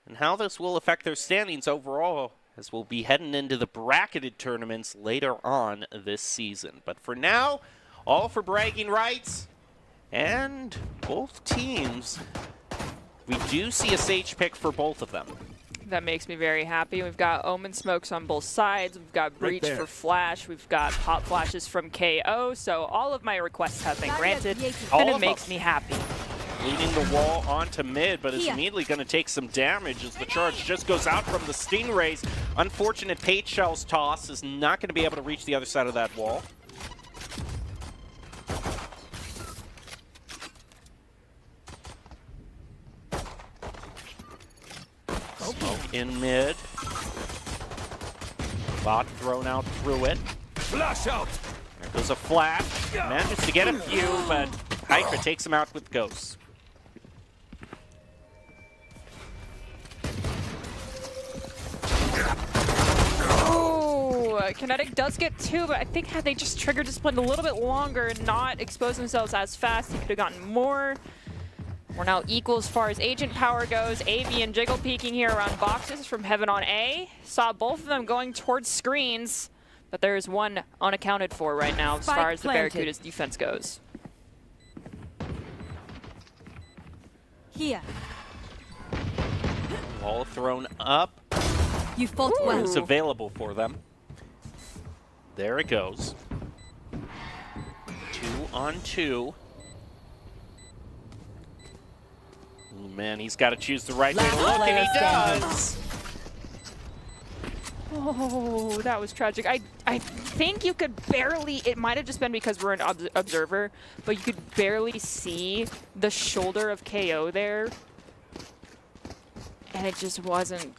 and how this will affect their standings overall, as we'll be heading into the bracketed tournaments later on this season. But for now, all for bragging rights. And both teams, we do see a Sage pick for both of them. That makes me very happy. We've got Omen Smokes on both sides. We've got Breach for Flash. We've got Pop Flashes from KO. So all of my requests have been granted, and it makes me happy. Leading the wall onto mid, but is immediately going to take some damage as the charge just goes out from the Stingrays. Unfortunate Page Shell's toss is not going to be able to reach the other side of that wall. Smoke in mid. Bot thrown out through it. Flash out! There goes a flash. Manages to get a few, but Hydra takes him out with Ghosts. Kinetic does get 2, but I think had they just trigger discipline a little bit longer and not expose themselves as fast, he could have gotten more. We're now equal as far as agent power goes. Avian jiggle peeking here around boxes from Heaven on A. Saw both of them going towards screens, but there is one unaccounted for right now as far as the Barracuda's defense goes. Here. Wall thrown up. You fought well. It's available for them. There it goes. 2 on 2. Oh, man, he's got to choose the right way to look, and he does. Oh, that was tragic. I think you could barely, it might have just been because we're an observer, but you could barely see the shoulder of KO there. And it just wasn't,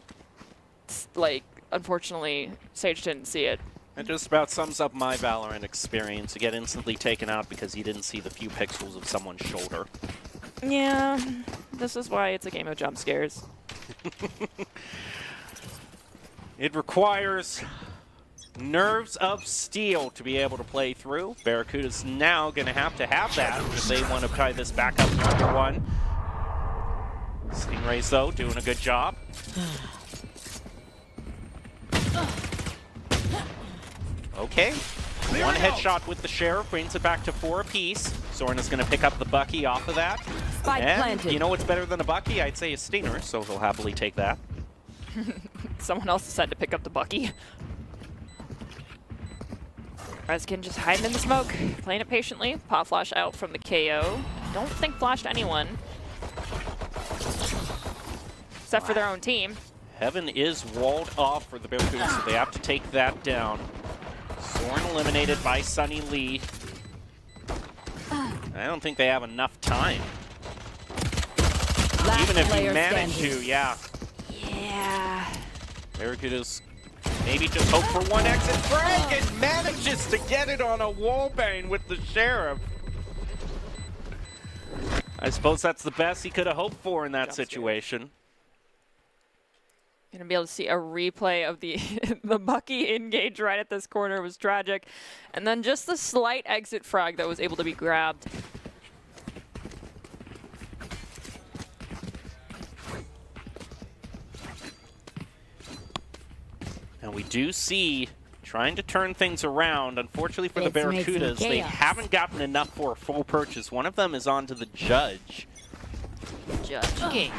like, unfortunately, Sage didn't see it. It just about sums up my Valorant experience. You get instantly taken out because you didn't see the few pixels of someone's shoulder. Yeah, this is why it's a game of jump scares. It requires nerves of steel to be able to play through. Barracuda's now going to have that if they want to tie this back up to #1. Stingrays, though, doing a good job. Okay. 1 headshot with the Sheriff brings it back to 4 apiece. Soren is going to pick up the Bucky off of that. Spike planted. You know what's better than a Bucky? I'd say a Stinger, so he'll happily take that. Someone else decided to pick up the Bucky. Reskin just hiding in the smoke, playing it patiently. Pop flash out from the KO. Don't think flashed anyone. Except for their own team. Heaven is walled off for the Barracudas, so they have to take that down. Soren eliminated by Sunny Lee. I don't think they have enough time. Even if you manage to, yeah. Barracudas maybe just hope for 1 exit frag and manages to get it on a wallbang with the Sheriff. I suppose that's the best he could have hoped for in that situation. Gonna be able to see a replay of the the Bucky engage right at this corner. It was tragic. And then just the slight exit frag that was able to be grabbed. And we do see trying to turn things around. Unfortunately for the Barracudas, they haven't gotten enough for a full purchase. One of them is on to the Judge. King.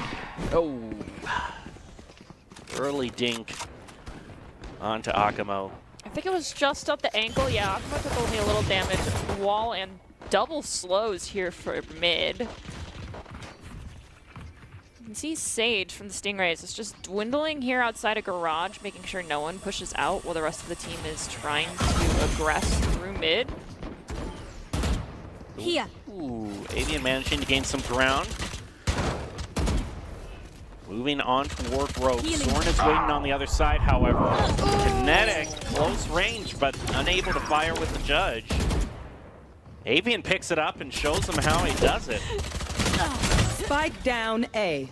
Oh. Early dink onto Akamo. I think it was just up the ankle. Yeah, Akamo took only a little damage. Wall and double slows here for mid. You can see Sage from the Stingrays is just dwindling here outside a garage, making sure no one pushes out while the rest of the team is trying to aggress through mid. Here. Ooh, Avian managing to gain some ground. Moving on toward Rogue. Soren is waiting on the other side, however. Kinetic, close range, but unable to fire with the Judge. Avian picks it up and shows him how he does it. Spike down A.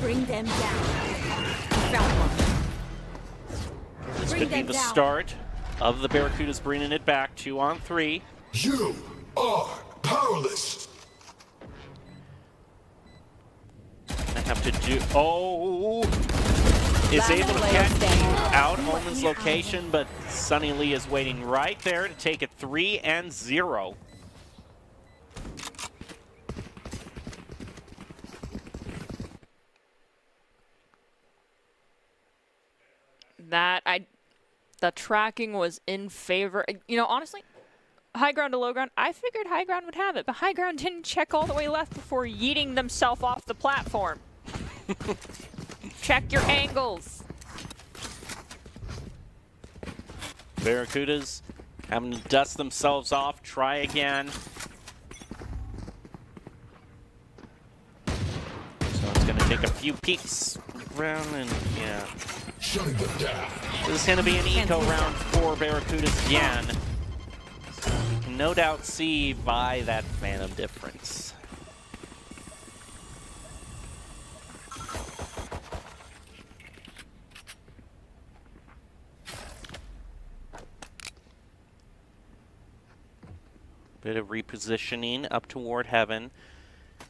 Bring them down. Found one. This Bring could be them the down. start of the Barracudas bringing it back 2-on-3. You are powerless. I have to do. Oh! Is Last able to player get standing. out Omen's location, but Sunny Lee is waiting right there to take it 3-0. The tracking was in favor. You know, honestly, high ground to low ground, I figured high ground would have it, but high ground didn't check all the way left before yeeting themselves off the platform. Check your angles. Barracudas having to dust themselves off, try again. So it's going to take a few peeks around and, yeah. Shutting them down. This is going to be an eco round for Barracudas again. You can no doubt see by that Phantom difference. Bit of repositioning up toward heaven.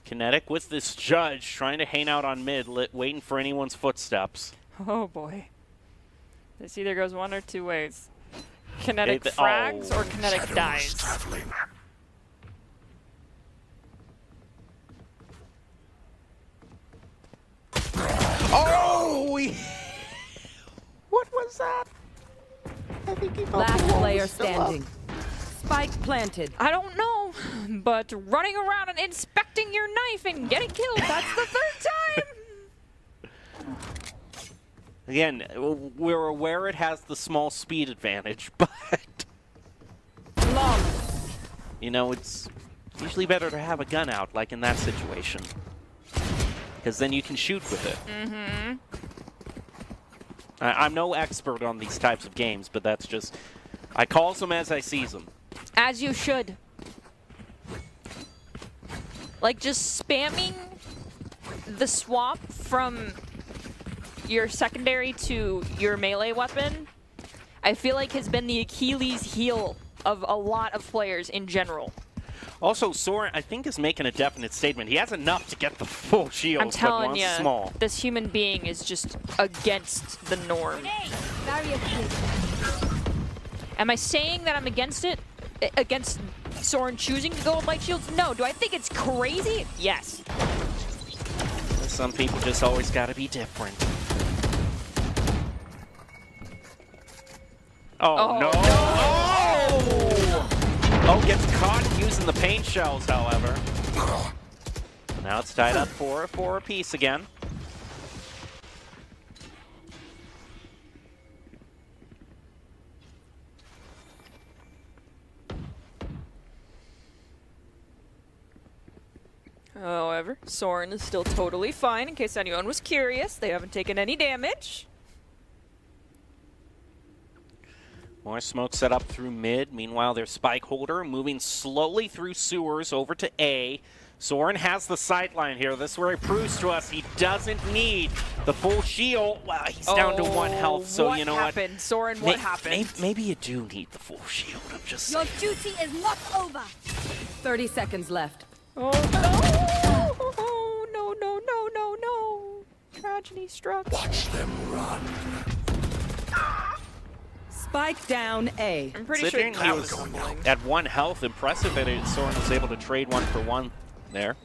Kinetic with this Judge trying to hang out on mid, waiting for anyone's footsteps. Oh boy. This either goes one or two ways. Kinetic frags or Kinetic dies. Traveling. Oh! What was that? I think he Last player standing. Spike planted. I don't know, but running around and inspecting your knife and getting killed, that's the third time! Again, we're aware it has the small speed advantage, but you know, it's usually better to have a gun out, like in that situation, because then you can shoot with it. Mm-hmm. I'm no expert on these types of games, but that's just, I calls them as I sees them. As you should. Like, just spamming the swap from your secondary to your melee weapon, I feel like has been the Achilles heel of a lot of players in general. Also, Soren, I think, is making a definite statement. He has enough to get the full shield, I'm telling but you, wants small. this human being is just against the norm. Am I saying that I'm against it? Against Soren choosing to go with light shields? No. Do I think it's crazy? Yes. Some people just always gotta be different. Oh, no! Oh! Oh, gets caught using the paint shells, however. Now it's tied up 4 apiece again. However, Soren is still totally fine, in case anyone was curious. They haven't taken any damage. More smoke set up through mid. Meanwhile, their spike holder moving slowly through sewers over to A. Soren has the sight line here. This is where he proves to us he doesn't need the full shield. Wow, he's down to 1 health, so you know what? What happened? Soren, what happened? Maybe you do need the full shield. I'm just Your duty is not over. 30 seconds left. Oh, no! Oh, no, no, no, no, no. Tragedy struck. Watch them run. Spike down A. I'm pretty sure he was at 1 health. Impressive that Soren was able to trade 1 for 1 there.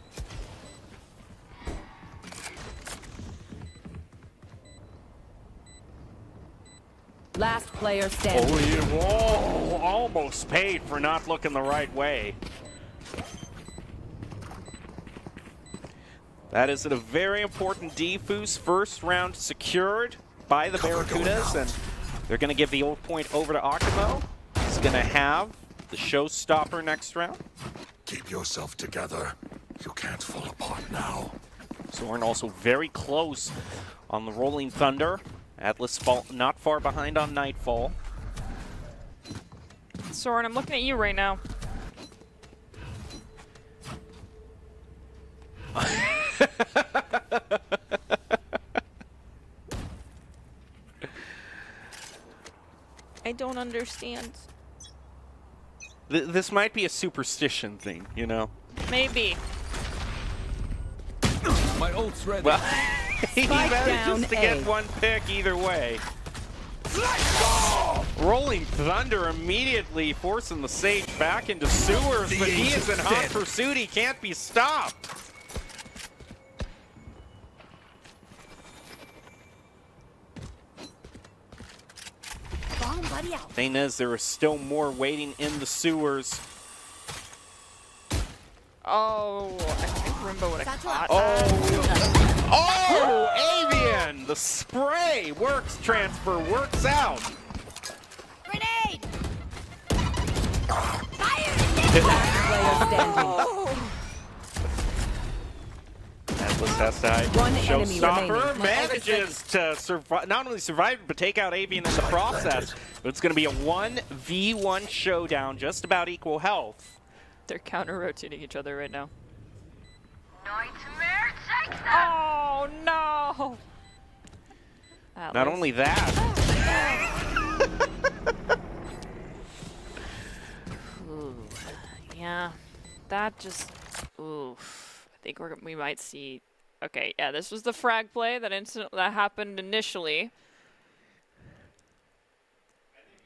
Last player standing. Oh, almost paid for not looking the right way. That is a very important defuse. First round secured by the Barracudas, and they're going to give the old point over to Akimo. He's going to have the showstopper next round. Keep yourself together. You can't fall apart now. Soren also very close on the Rolling Thunder. Atlas not far behind on Nightfall. Soren, I'm looking at you right now. I don't understand. This might be a superstition thing, you know? Maybe. My ult's ready. Well, he Spike manages down to get A. one pick either way. Rolling Thunder immediately forcing the Sage back into sewers, but he is in hot pursuit. He can't be stopped. Bomb buddy out. Thing is, there is still more waiting in the sewers. Oh, I think Rimbo would have caught Oh, Avian! The spray works, transfer works out. Grenade! Player standing. Atlas has died. One enemy Showstopper remaining. manages to survive, not only survive, but take out Avian in the process. But it's going to be a 1v1 showdown, just about equal health. They're counter-rotating each other right now. Nightmare takes them. Oh, no! Not only that. Ooh, yeah, that just, oof. I think we might see, okay, yeah, this was the frag play that happened initially.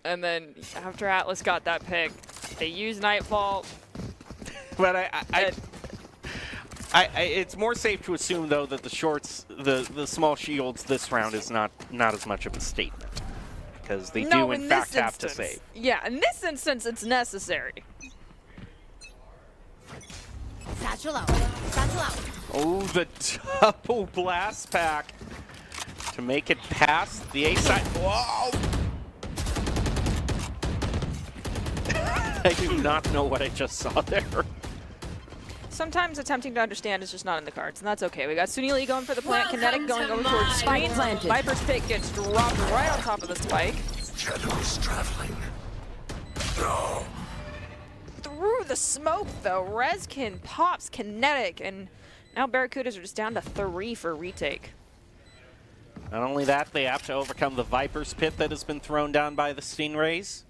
And then after Atlas got that pick, they used Nightfall. But it's more safe to assume, though, that the shorts, the small shields this round is not as much of a statement. Because they do, in fact, have to save. Yeah, in this instance, it's necessary. Satchel out. Satchel out. Oh, the double blast pack to make it past the A side. Whoa! I do not know what I just saw there. Sometimes attempting to understand is just not in the cards, and that's okay. We got Sunili going for the plant, Kinetic going over towards screens. Viper's pick gets dropped right on top of the spike. Shadows traveling. No. Through the smoke, though, Rezkin pops Kinetic, and now Barracudas are just down to 3 for retake. Not only that, they have to overcome the Viper's pit that has been thrown down by the Stingrays.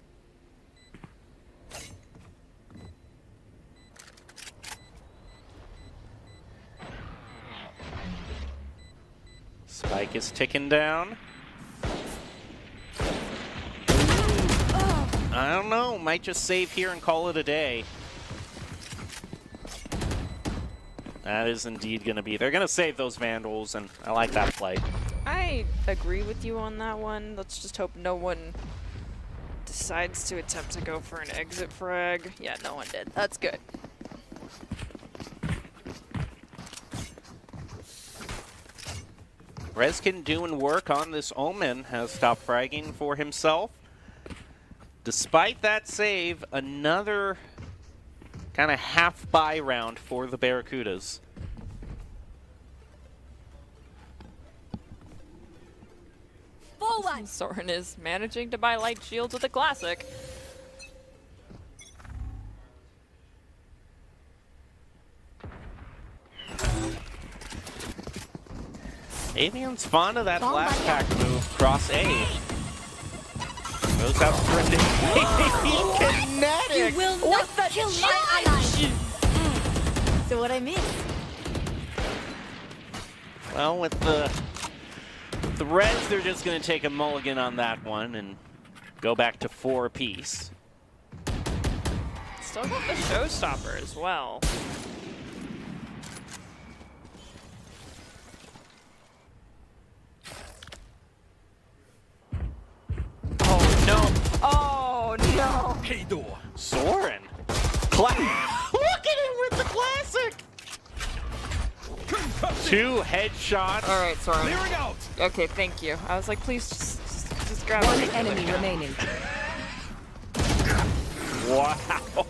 Spike is ticking down. I don't know, might just save here and call it a day. That is indeed going to be, they're going to save those Vandals, and I like that play. I agree with you on that one. Let's just hope no one decides to attempt to go for an exit frag. Yeah, no one did. That's good. Rezkin doing work on this Omen, has stopped fragging for himself. Despite that save, another kind of half buy round for the Barracudas. Soren is managing to buy light shields with a classic. Avian's fond of that blast pack move, cross A. Goes out sprinting. Kinetic! You will not kill my ally. So what I mean? Well, with the Reds, they're just going to take a mulligan on that one and go back to 4 apiece. Still got the Showstopper as well. Oh no! Oh no! Hey, door. Soren! Look at him with the classic! 2 headshots. All right, Soren. Clearing out. Okay, thank you. I was like, please just grab One it. enemy remaining. Wow.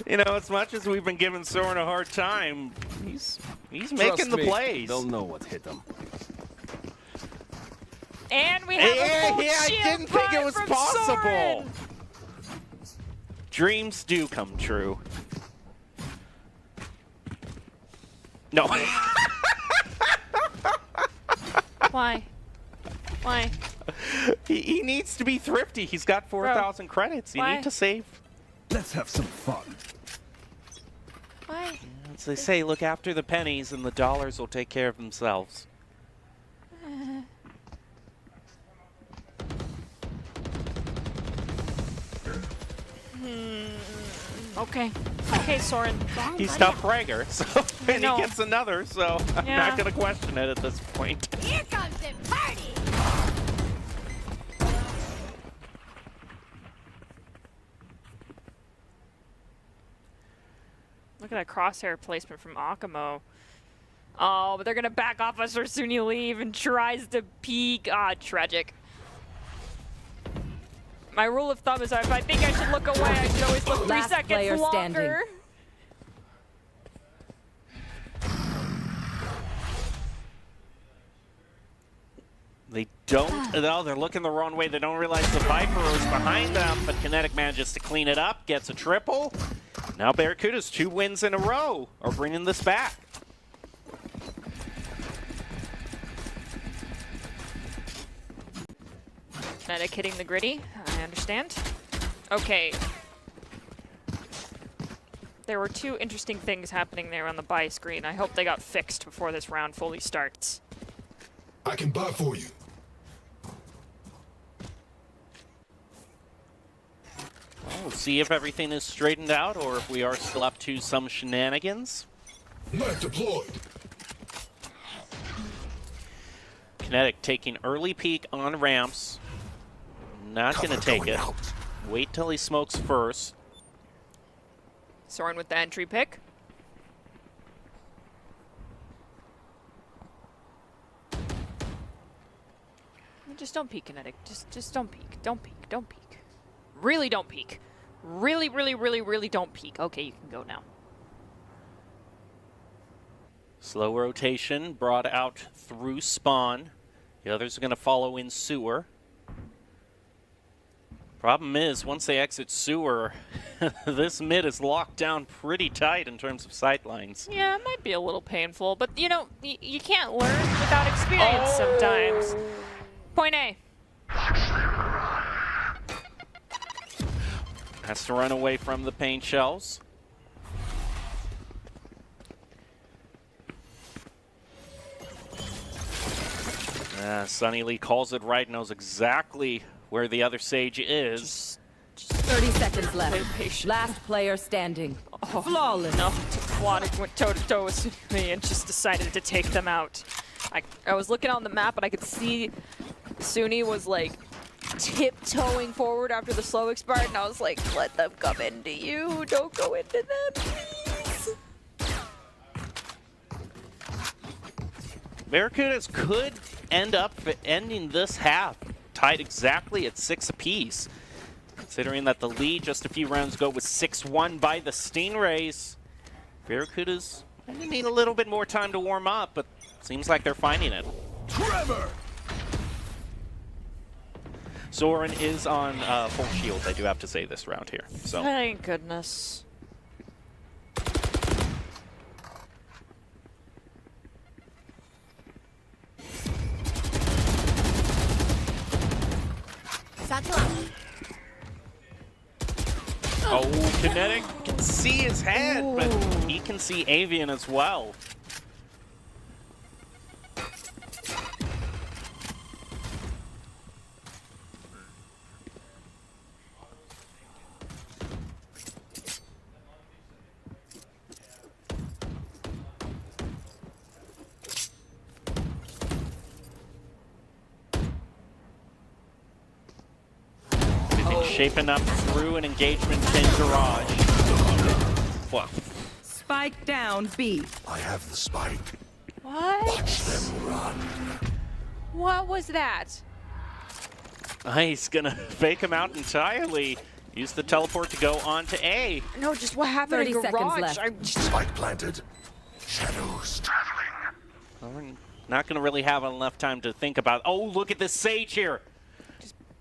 You know, as much as we've been giving Soren a hard time, he's making the plays. They'll know what hit them. And we have a full I shield didn't think it was from possible. Soren. Dreams do come true. No. Why? Why? He needs to be thrifty. He's got 4,000 credits. You Why? need to save. Let's have some fun. Why? As they say, look after the pennies and the dollars will take care of themselves. Okay. Okay, Soren. He's top fragger, so and know. he gets another, so I'm Yeah. not going to question it at this point. Here comes the party! Look at that crosshair placement from Akamo. Oh, but they're going to back off us or soon you leave and tries to peek. Ah, tragic. My rule of thumb is if I think I should look away, I should always look 3 Last player seconds longer. They don't, no, they're looking the wrong way. They don't realize the Viper is behind them, but Kinetic manages to clean it up, gets a triple. Now Barracuda's 2 wins in a row are bringing this back. Kinetic hitting the gritty, I understand. Okay. There were 2 interesting things happening there on the buy screen. I hope they got fixed before this round fully starts. I can buy for you. Well, we'll see if everything is straightened out or if we are still up to some shenanigans. Knife deployed. Kinetic taking early peek on ramps. Not going to take it. Wait till he smokes first. Soren with the entry pick. Just don't peek, Kinetic. Just don't peek. Don't peek. Don't peek. Really don't peek. Really, really, really, really don't peek. Okay, you can go now. Slow rotation brought out through spawn. The others are going to follow in sewer. Problem is, once they exit sewer, this mid is locked down pretty tight in terms of sightlines. Yeah, it might be a little painful, but you know, you can't learn without experience sometimes. Point A. Has to run away from the paint shells. Sunny Lee calls it right, knows exactly where the other Sage is. 30 seconds left. Last player standing. Oh, Flawless. No, Quadic went toe-to-toe with Suni and just decided to take them out. I was looking on the map and I could see Suni was like tiptoeing forward after the slow expired, and I was like, let them come into you, don't go into them, please. Barracudas could end up ending this half tied exactly at 6 apiece. Considering that the lead just a few rounds ago was 6-1 by the Stingrays. Barracudas need a little bit more time to warm up, but seems like they're finding it. Trevor! Soren is on full shield, I do have to say, this round here. So Thank goodness. Oh, Kinetic can see his head, but he can see Avian as well. Shaping up through an engagement in garage. Wow. Spike down, B. I have the spike. What? Watch them run. What was that? He's gonna fake him out entirely. Use the teleport to go on to A. No, just what happened 30 in seconds garage? left. Spike planted. Shadows traveling. Well, we're not gonna really have enough time to think about. Oh, look at this Sage here.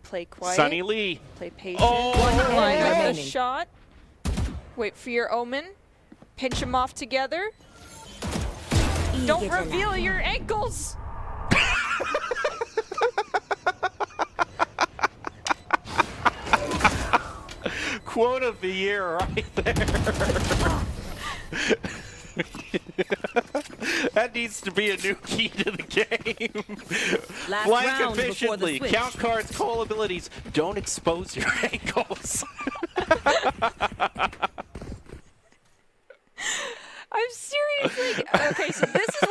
Play quiet. Sunny Lee. Play patient. Oh! Line up the remaining. shot. Wait for your omen. Pinch them off together. Don't reveal your ankles! Quote of the year right there. That needs to be a new key to the game. Flank efficiently, count cards, call abilities. Don't expose your ankles. I'm seriously. Okay, so this is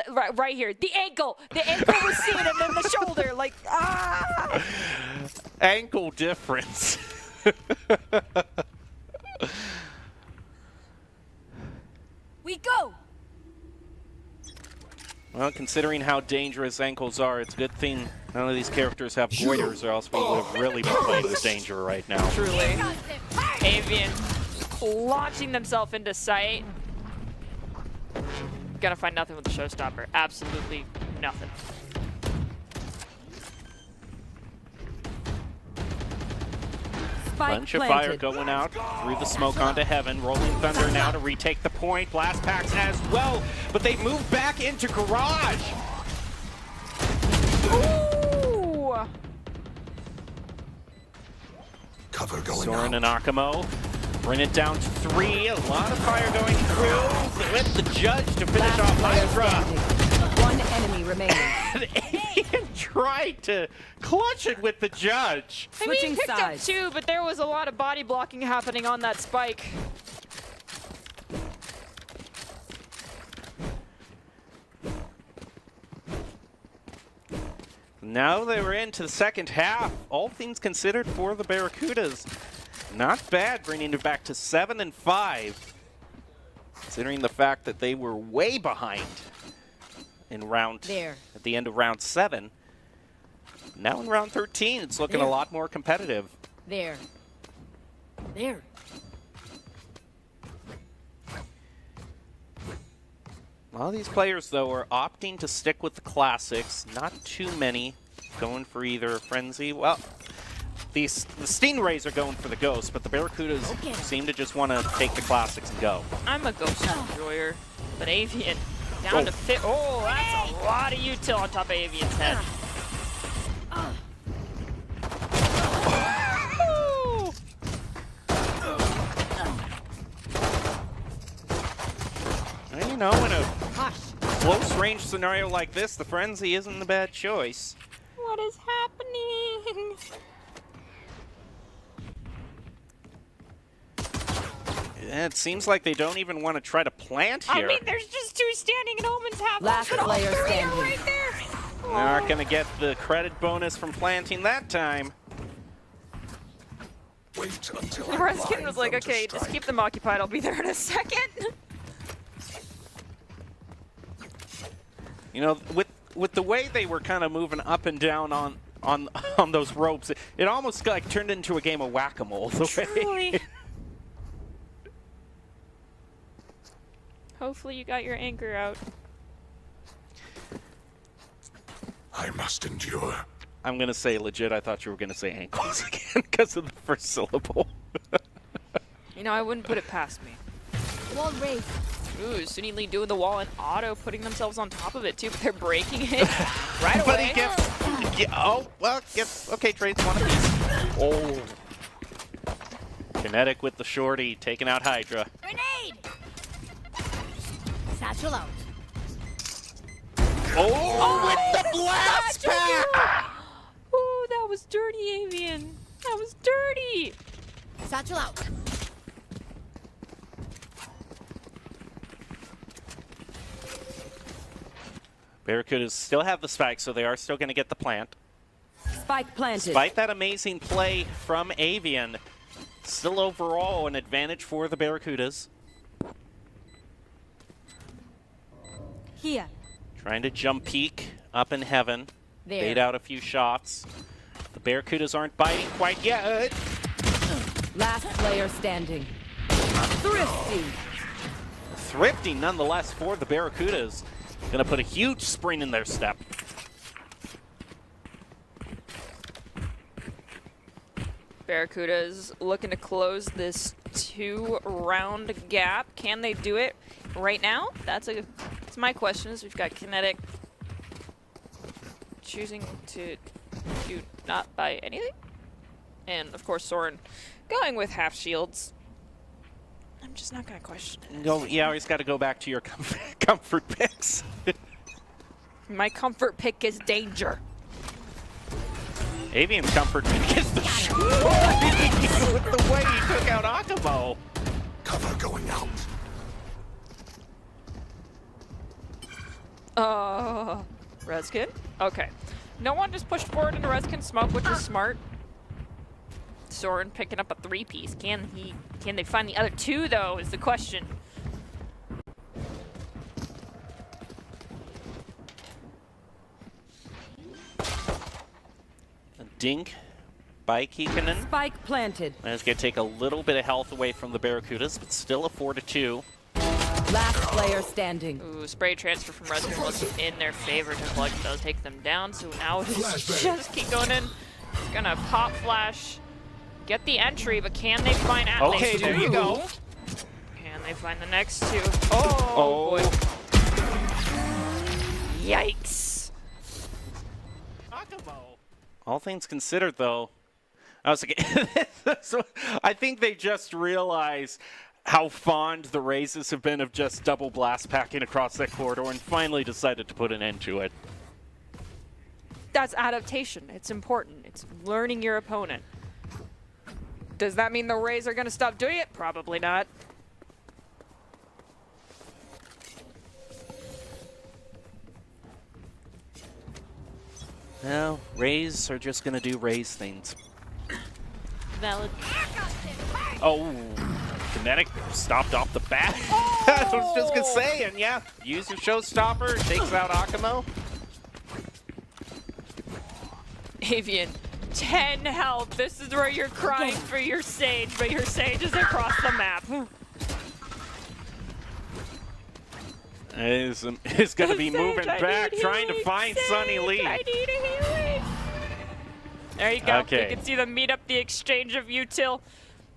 where right here. The ankle was seen, and then the shoulder. Like, ah! Ankle difference. We go. Well, considering how dangerous ankles are, it's a good thing none of these characters have goiters, or else we would have really been playing with danger right now. Truly. Avian launching themselves into sight. Gonna find nothing with the showstopper. Absolutely nothing. Bunch of fire going out through the smoke onto Heaven. Rolling Thunder now to retake the point. Blast packs as well, but they move back into Garage. Ooh! Cover going Soren and Akamo bring it down to 3. A lot of fire going through with the Judge to finish off Hydra. One enemy remaining. Ian tried to clutch it with the Judge. I mean, he picked up 2, but there was a lot of body blocking happening on that spike. Now they were into the second half. All things considered for the Barracudas. Not bad, bringing it back to 7-5. Considering the fact that they were way behind in at the end of round 7. Now in round 13, it's looking a lot more competitive. There. A lot of these players, though, are opting to stick with the classics. Not too many going for either Frenzy. Well, the Stingrays are going for the Ghost, but the Barracudas seem to just want to take the classics and go. I'm a Ghost enjoyer, but Avian down to fit. Oh, that's a lot of util on top of Avian's head. And you know, in a close range scenario like this, the Frenzy isn't a bad choice. What is happening? It seems like they don't even want to try to plant here. I mean, there's just 2 standing and Omen's half. Last player standing. Right there. They're not going to get the credit bonus from planting that time. Wait until The Reskin was like, okay, just keep them occupied. I'll be there in a second. You know, with the way they were kind of moving up and down on those ropes, it almost like turned into a game of whack-a-mole. Truly. Hopefully you got your anchor out. I must endure. I'm going to say legit, I thought you were going to say ankles again because of the first syllable. You know, I wouldn't put it past me. Wall race. Ooh, Sunny Lee doing the wall and Auto putting themselves on top of it too, but they're breaking it right away. But he gets, oh, well, okay, trades one of these. Oh. Kinetic with the shorty, taking out Hydra. Grenade! Satchel out. Oh, with the blast pack! Ooh, that was dirty, Avian. That was dirty. Satchel out. Barracudas still have the spike, so they are still going to get the plant. Spike planted. Despite that amazing play from Avian, still overall an advantage for the Barracudas. Here. Trying to jump peek up in Heaven. There. Bait out a few shots. The Barracudas aren't biting quite yet. Last player standing. Thrifty. Thrifty nonetheless for the Barracudas. Gonna put a huge spring in their step. Barracudas looking to close this 2-round gap. Can they do it right now? That's a So my question is, we've got Kinetic choosing to do not buy anything. And, of course, Soren going with half shields. I'm just not going to question it. No, you always got to go back to your comfort picks. My comfort pick is danger. Avian's comfort pick is the with the way he took out Akamo. Cover going out. Rezkin? Okay. No one just pushed forward into Rezkin's smoke, which is smart. Soren picking up a 3-piece. Can they find the other 2 though, is the question. A dink by Kikkonen. Spike planted. That's going to take a little bit of health away from the Barracudas, but still a 4-2. Last player standing. Ooh, spray transfer from Rezkin wasn't in their favor. Clutch does take them down, so now it is just keep going in. It's gonna pop flash, get the entry, but can they find Atlas? Okay, there you go. Can they find the next 2? Oh, boy. Yikes. All things considered, though, I was like, so I think they just realized how fond the Razes have been of just double blast packing across that corridor and finally decided to put an end to it. That's adaptation. It's important. It's learning your opponent. Does that mean the Rays are going to stop doing it? Probably not. No, Rays are just going to do Rays things. Valid. Oh, Kinetic stopped off the bat. I was just going to say, and yeah, use your showstopper, takes out Akamo. Avian, 10 health. This is where you're crying for your Sage, but your Sage is across the map. Is going to be moving back, trying to find Sunny Lee. I need a healing. There you go. Okay. You can see them meet up the exchange of util.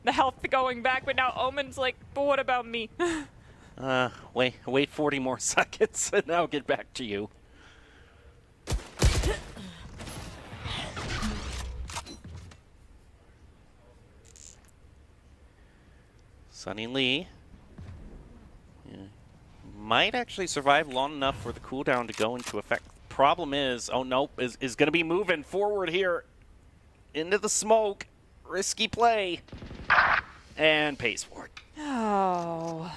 The health going back, but now Omen's like, but what about me? Wait 40 more seconds, and I'll get back to you. Sunny Lee might actually survive long enough for the cooldown to go into effect. Problem is, oh nope, is going to be moving forward here into the smoke. Risky play. And pays for it. Oh.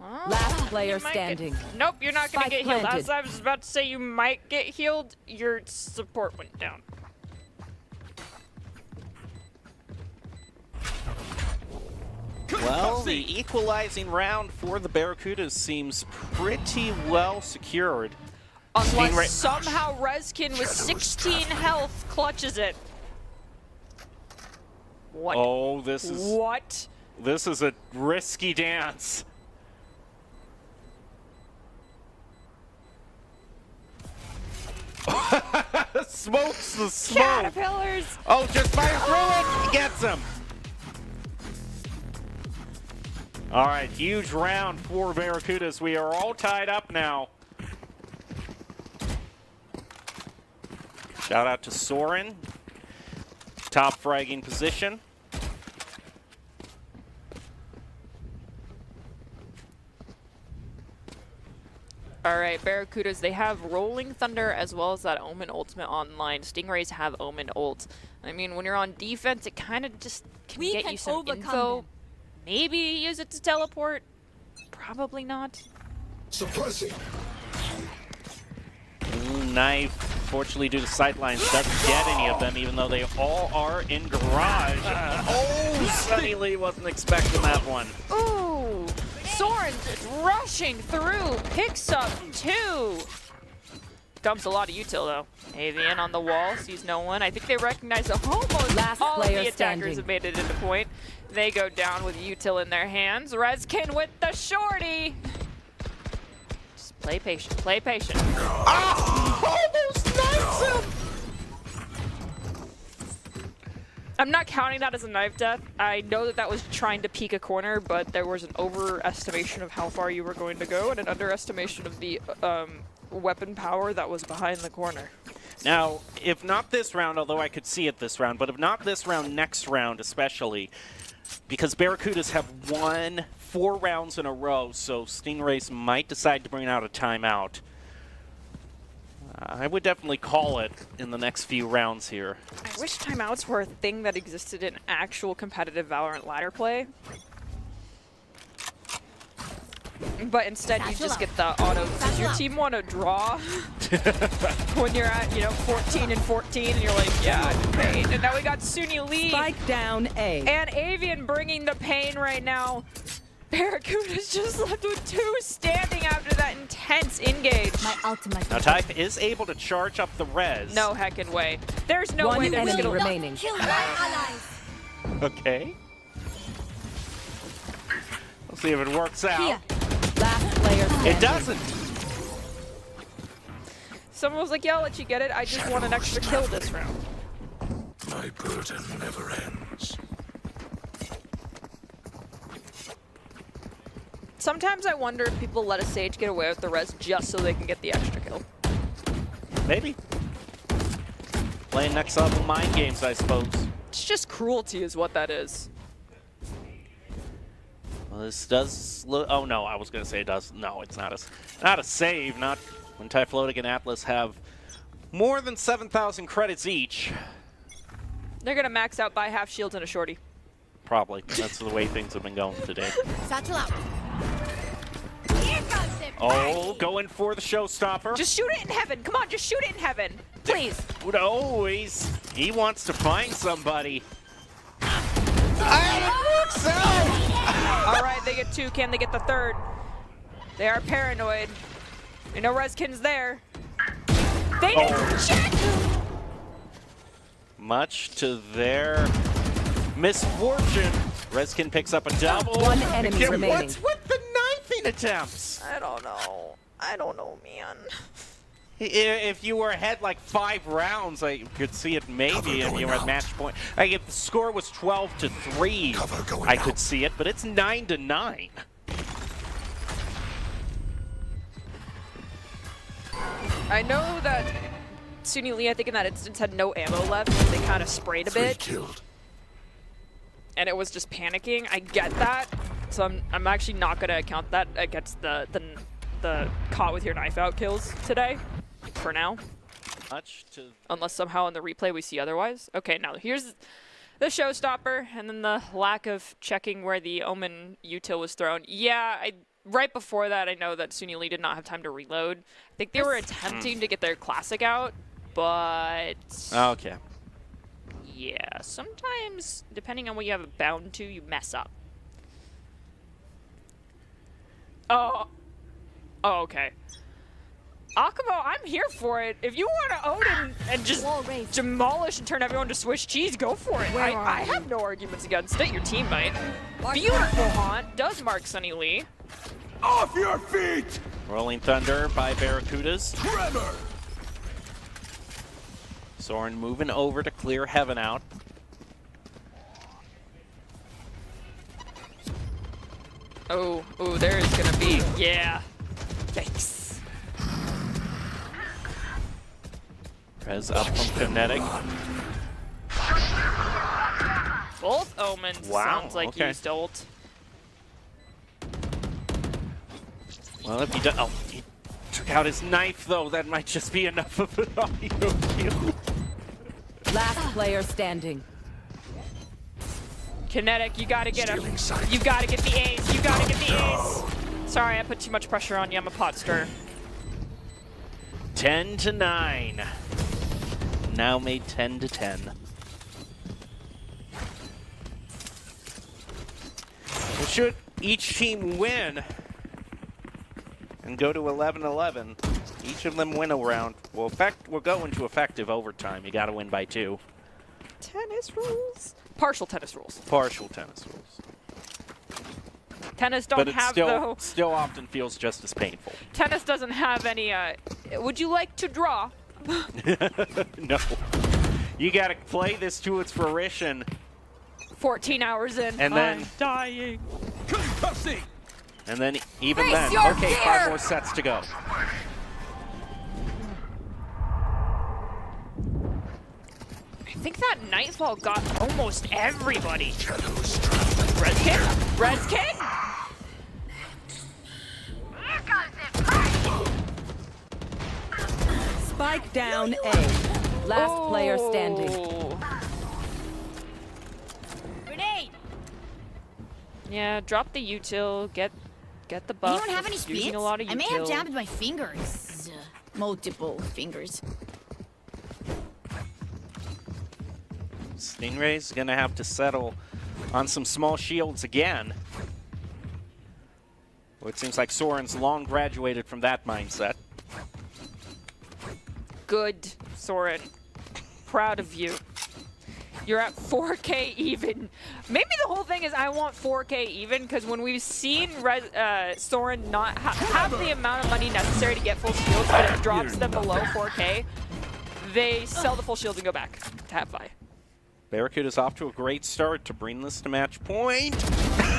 Well, Last player standing. Nope, you're not going to get healed. Planted. As I was about to say, you might get healed. Your support went down. Well, the equalizing round for the Barracudas seems pretty well secured. Unless somehow Rezkin with 16 health clutches it. What? Oh, this is... What? This is a risky dance. Smokes the smoke. Caterpillars. Oh, just fire through it. He gets him. All right, huge round for Barracudas. We are all tied up now. Shout out to Soren. Top fragging position. All right, Barracudas, they have Rolling Thunder as well as that Omen Ultimate online. Stingrays have Omen ult. I mean, when you're on defense, it kind of just can get you some info. them. Maybe use it to teleport. Probably not. Suppressing. Ooh, knife, fortunately due to sightlines, doesn't get any of them, even though they all are in garage. Oh, Sunny Lee wasn't expecting that one. Ooh, Soren just rushing through, picks up 2. Dumps a lot of util though. Avian on the wall, sees no one. I think they recognize the almost Last all of player the attackers standing. have made it into point. They go down with util in their hands. Rezkin with the shorty. Just play patient, play patient. Oh, almost knifes him! I'm not counting that as a knife death. I know that that was trying to peek a corner, but there was an overestimation of how far you were going to go and an underestimation of the weapon power that was behind the corner. Now, if not this round, although I could see it this round, but if not this round, next round especially, because Barracudas have won 4 rounds in a row, so Stingrays might decide to bring out a timeout. I would definitely call it in the next few rounds here. I wish timeouts were a thing that existed in actual competitive Valorant ladder play. But instead you just get the auto. Does your team want to draw when you're at, 14 and 14 and you're like, yeah, I'm in pain. And now we got Suni Lee. Spike down A. And Avian bringing the pain right now. Barracuda's just left with 2 standing after that intense engage. My ultimate. Now Type is able to charge up the res. No heckin' way. There's no One way they're enemy gonna remaining. Kill my allies. Okay. We'll see if it works out. Here. Last player standing. It doesn't. Someone was like, yeah, I'll let you get it. I just want an extra kill this round. My burden never ends. Sometimes I wonder if people let a Sage get away with the res just so they can get the extra kill. Maybe. Playing next level mind games, I suppose. It's just cruelty is what that is. Well, this does look... Oh, no, I was going to say it does. No, it's not a save. Not when Typhlotic and Atlas have more than 7,000 credits each. They're going to max out by half shields and a shorty. Probably. That's the way things have been going today. Satchel out. Oh, going for the showstopper. Just shoot it in heaven. Come on, just shoot it in heaven. Please. No, he wants to find somebody. All right, they get 2. Can they get the 3rd? They are paranoid. They know Reskin's there. They didn't check. Much to their misfortune, Reskin picks up a double. One enemy remaining. What's with the knifing attempts? I don't know. I don't know, man. If you were ahead like 5 rounds, I could see it maybe if you were at match point. Like if the score was 12-3, I could see it, but it's 9-9. I know that Suni Lee, I think in that instance, had no ammo left. They kind of sprayed a bit. And it was just panicking. I get that. So I'm actually not going to account that against the caught with your knife out kills today. For now. Unless somehow in the replay we see otherwise. Okay, now here's the showstopper, and then the lack of checking where the Omen util was thrown. Yeah, right before that, I know that Suni Lee did not have time to reload. I think they were attempting to get their classic out, but... Okay. Yeah, sometimes, depending on what you have it bound to, you mess up. Oh, okay. Akamo, I'm here for it. If you want to Odin and just demolish and turn everyone to Swiss cheese, go for it. I have no arguments against it. Your team might. Beautiful haunt. Does mark Sunny Lee. Off your feet! Rolling Thunder by Barracudas. Tremor! Soren moving over to clear Heaven out. Oh, there is going to be. Yeah. Yikes. Rez up from Kinetic. Both Omens sounds like used ult. Well, if he does... Oh, he took out his knife, though. That might just be enough of an audio kill. Last player standing. Kinetic, you gotta get him. You gotta get the ace. You gotta get the ace. Sorry, I put too much pressure on you. I'm a pot stirrer. 10-9. Now made 10-10. Well, should each team win and go to 11-11, each of them win a round, we'll go into effective overtime. You got to win by 2. Tennis rules. Partial tennis rules. Partial tennis rules. Tennis don't have though. Still often feels just as painful. Tennis doesn't have any. Would you like to draw? No. You got to play this to its fruition. 14 hours in. And then- I'm dying. And then even Face then, your okay, fear! 5 more sets to go. I think that Nightfall got almost everybody. Redkin? Redkin? Spike down A. Last player standing. Grenade! Yeah, drop the util, get the buff. Anyone have any Using speeds? a lot of I may have util. jammed my fingers. Multiple fingers. Stingray's going to have to settle on some small shields again. Well, it seems like Soren's long graduated from that mindset. Good, Soren. Proud of you. You're at 4K even. Maybe the whole thing is I want 4K even, because when we've seen Soren not have the amount of money necessary to get full shields, but it drops them below 4K, they sell the full shields and go back to have 5. Barracuda's off to a great start to bring this to match point.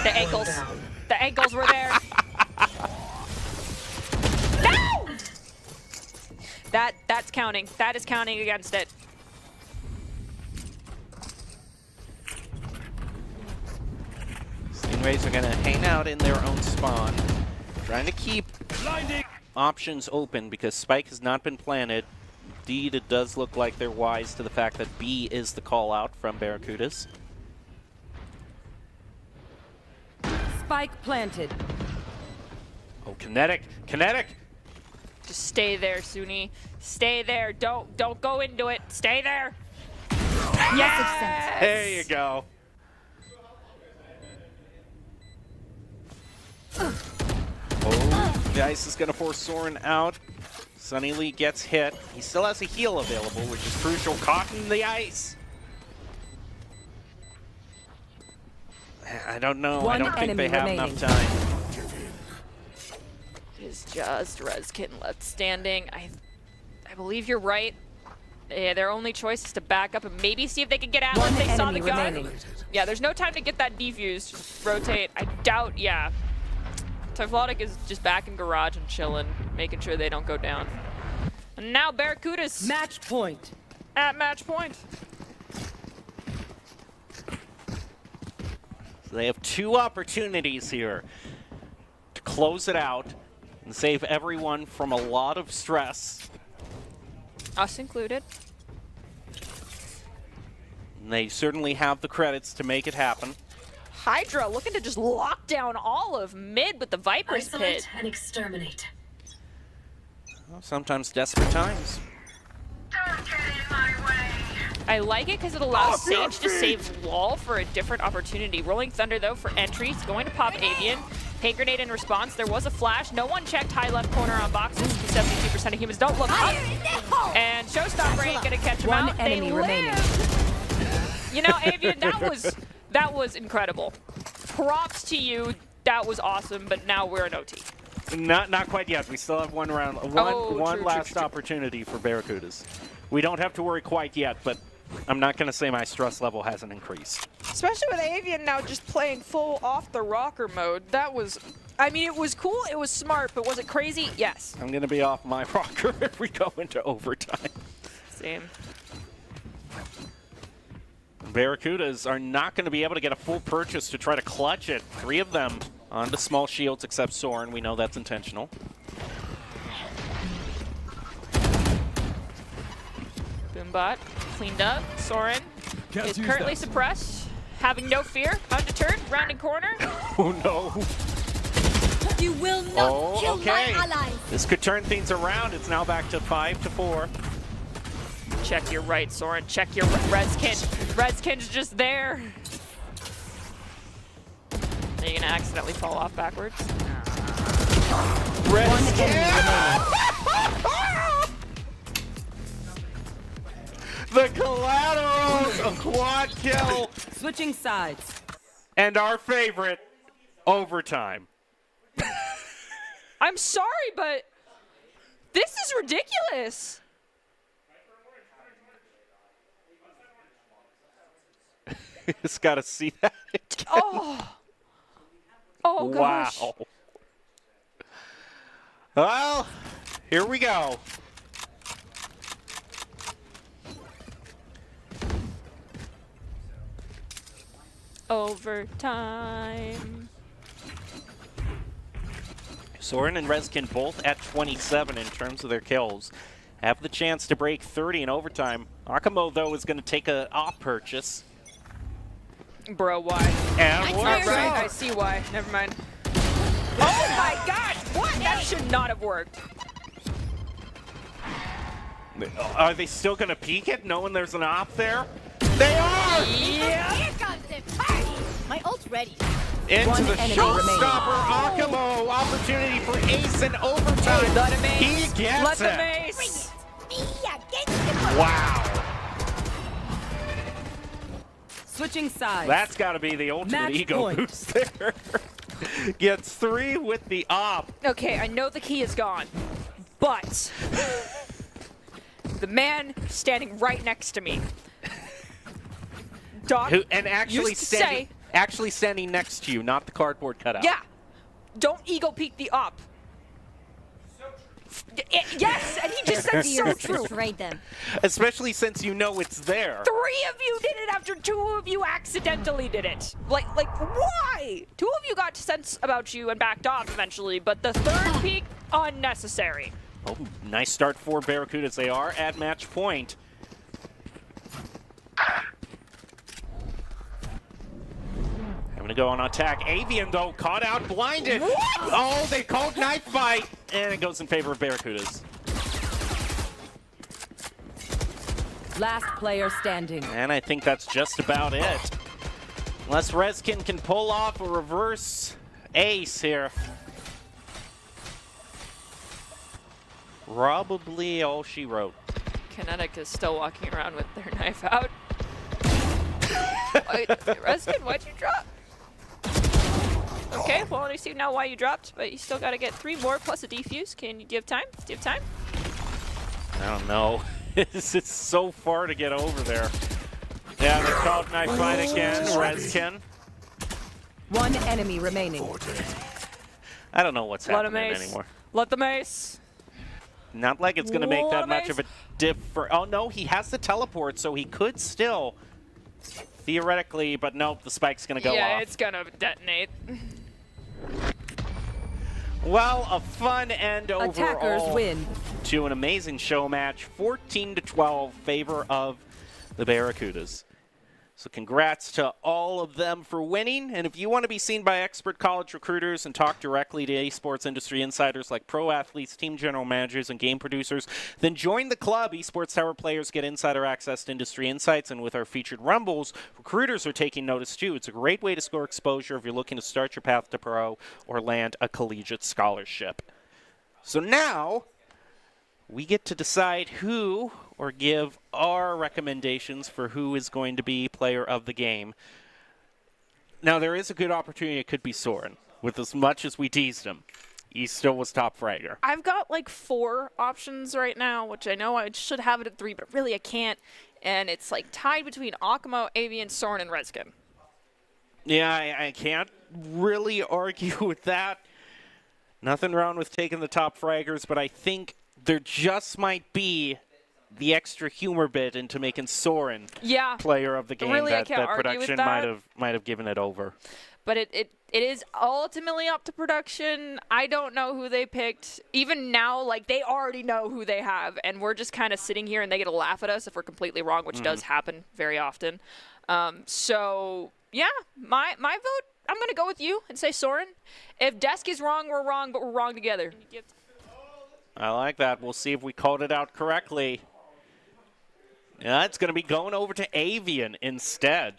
The ankles. The ankles were there. No! That's counting. That is counting against it. Stingrays are going to hang out in their own spawn, trying to keep options open because Spike has not been planted. Indeed, it does look like they're wise to the fact that B is the call out from Barracudas. Spike planted. Oh, Kinetic! Kinetic! Just stay there, Suni. Stay there. Don't go into it. Stay there. Yes! There you go. Oh, the ice is going to force Soren out. Sunny Lee gets hit. He still has a heal available, which is crucial. Caught in the ice. I don't know. I don't think they have enough time. It is just Rezkin left standing. I believe you're right. Yeah, their only choice is to back up and maybe see if they can get out once they saw the gun. Yeah, there's no time to get that defused. Just rotate. I doubt, yeah. Typhlotic is just back in garage and chilling, making sure they don't go down. And now Barracuda's match point. At match point. So they have 2 opportunities here to close it out and save everyone from a lot of stress. Us included. And they certainly have the credits to make it happen. Hydra looking to just lock down all of mid with the Viper's Pit. And exterminate. Well, sometimes desperate times. I like it because it allows Sage to save wall for a different opportunity. Rolling Thunder, though, for entry. He's going to pop Avian. Paint Grenade in response. There was a flash. No one checked high left corner on boxes. 72% of humans don't look up. And Showstopper ain't going to catch him out. They live. You know, Avian, that was incredible. Props to you. That was awesome, but now we're in OT. Not quite yet. We still have one round, one last opportunity for Barracudas. We don't have to worry quite yet, but I'm not going to say my stress level hasn't increased. Especially with Avian now just playing full off the rocker mode. That was, I mean, it was cool, it was smart, but was it crazy? Yes. I'm going to be off my rocker if we go into overtime. Same. Barracudas are not going to be able to get a full purchase to try to clutch it. 3 of them onto small shields except Soren. We know that's intentional. Boombot cleaned up. Soren is currently suppressed, having no fear. Undeterred, rounding corner. Oh no. You will not kill okay. my allies. This could turn things around. It's now back to 5-4. Check your right, Soren. Check your Rezkin. Rezkin's just there. Are you gonna accidentally fall off backwards? The collaterals, a quad kill. Switching sides. And our favorite, overtime. I'm sorry, but this is ridiculous. Just got to see that again. Oh gosh. Wow. Well, here we go. Overtime. Soren and Rezkin both at 27 in terms of their kills. Have the chance to break 30 in overtime. Akamo, though, is going to take a off purchase. Bro, why? And what? Right, I see why. Never mind. Oh my gosh! What? That should not have worked. Are they still going to peek it, knowing there's an op there? They are! Yeah! Here comes the party! My ult's ready. Into One the enemy showstopper, Akamo. Opportunity for ace in overtime. Let him ace. He gets Let them it. ace. Wow. Switching sides. That's got to be the ultimate Match ego point. boost there. Gets 3 with the op. Okay, I know the key is gone, but the man standing right next to me, Doc, And actually used to say, standing next to you, not the cardboard cutout. yeah, don't ego peek the op. Yes, and he just said so true. Trade them. Especially since you know it's there. 3 of you did it after 2 of you accidentally did it. Like why? 2 of you got sense about you and backed off eventually, but the 3rd peek, unnecessary. Oh, nice start for Barracudas. They are at match point. Having to go on attack. Avian, though, caught out, blinded. What? Oh, they called knife fight. And it goes in favor of Barracudas. Last player standing. And I think that's just about it. Unless Rezkin can pull off a reverse ace here. Probably all she wrote. Kinetic is still walking around with their knife out. Rezkin, why'd you drop? Okay, well, I see now why you dropped, but you still got to get 3 more plus a defuse. Do you have time? Do you have time? I don't know. It's so far to get over there. Yeah, they called knife fight again. Rezkin. 1 enemy remaining. I don't know what's Let him happening ace. anymore. Let them ace. Not like it's going to make Let that him much of a ace. difference. Oh, no, he has the teleport, so he could still, theoretically, but nope, the spike's going to go Yeah, off. it's going to detonate. Well, a fun end overall. Attackers win. To an amazing show match, 14-12, favor of the Barracudas. So congrats to all of them for winning. And if you want to be seen by expert college recruiters and talk directly to esports industry insiders like pro athletes, team general managers, and game producers, then join the club. Esports Tower players get insider access to industry insights, and with our featured Rumbles, recruiters are taking notice too. It's a great way to score exposure if you're looking to start your path to pro or land a collegiate scholarship. So now we get to decide who, or give our recommendations for who is going to be player of the game. Now, there is a good opportunity it could be Soren. With as much as we teased him, he still was top fragger. I've got like 4 options right now, which I know I should have it at 3, but really I can't. And it's like tied between Akamo, Avian, Soren, and Rezkin. Yeah, I can't really argue with that. Nothing wrong with taking the top fraggers, but I think there just might be the extra humor bit into making Soren player of the game really, that, I can't that argue production with that. might have given it over. But it is ultimately up to production. I don't know who they picked. Even now, like, they already know who they have, and we're just kind of sitting here and they get to laugh at us if we're completely wrong, which does happen very often. So, yeah, my vote, I'm going to go with you and say Soren. If Desk is wrong, we're wrong, but we're wrong together. I like that. We'll see if we called it out correctly. Yeah, it's going to be going over to Avian instead.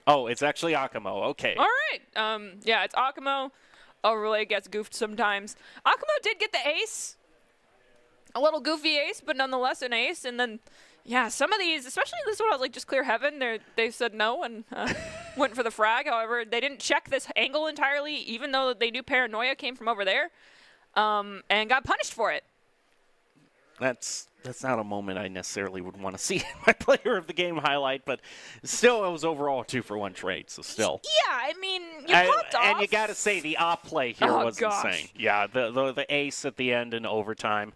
Oh, it's actually Akamo. Okay. All right. Yeah, it's Akamo. Overlay gets goofed sometimes. Akamo did get the ace. A little goofy ace, but nonetheless an ace. And then, yeah, some of these, especially this one, I was like, just clear heaven. They said no and went for the frag. However, they didn't check this angle entirely, even though they knew Paranoia came from over there, and got punished for it. That's not a moment I necessarily would want to see in my player of the game highlight, but still, it was overall a 2-for-1 trade, so still. Yeah, I mean, you popped off. And you got to say, the op play here was gosh. insane. Yeah, the ace at the end in overtime.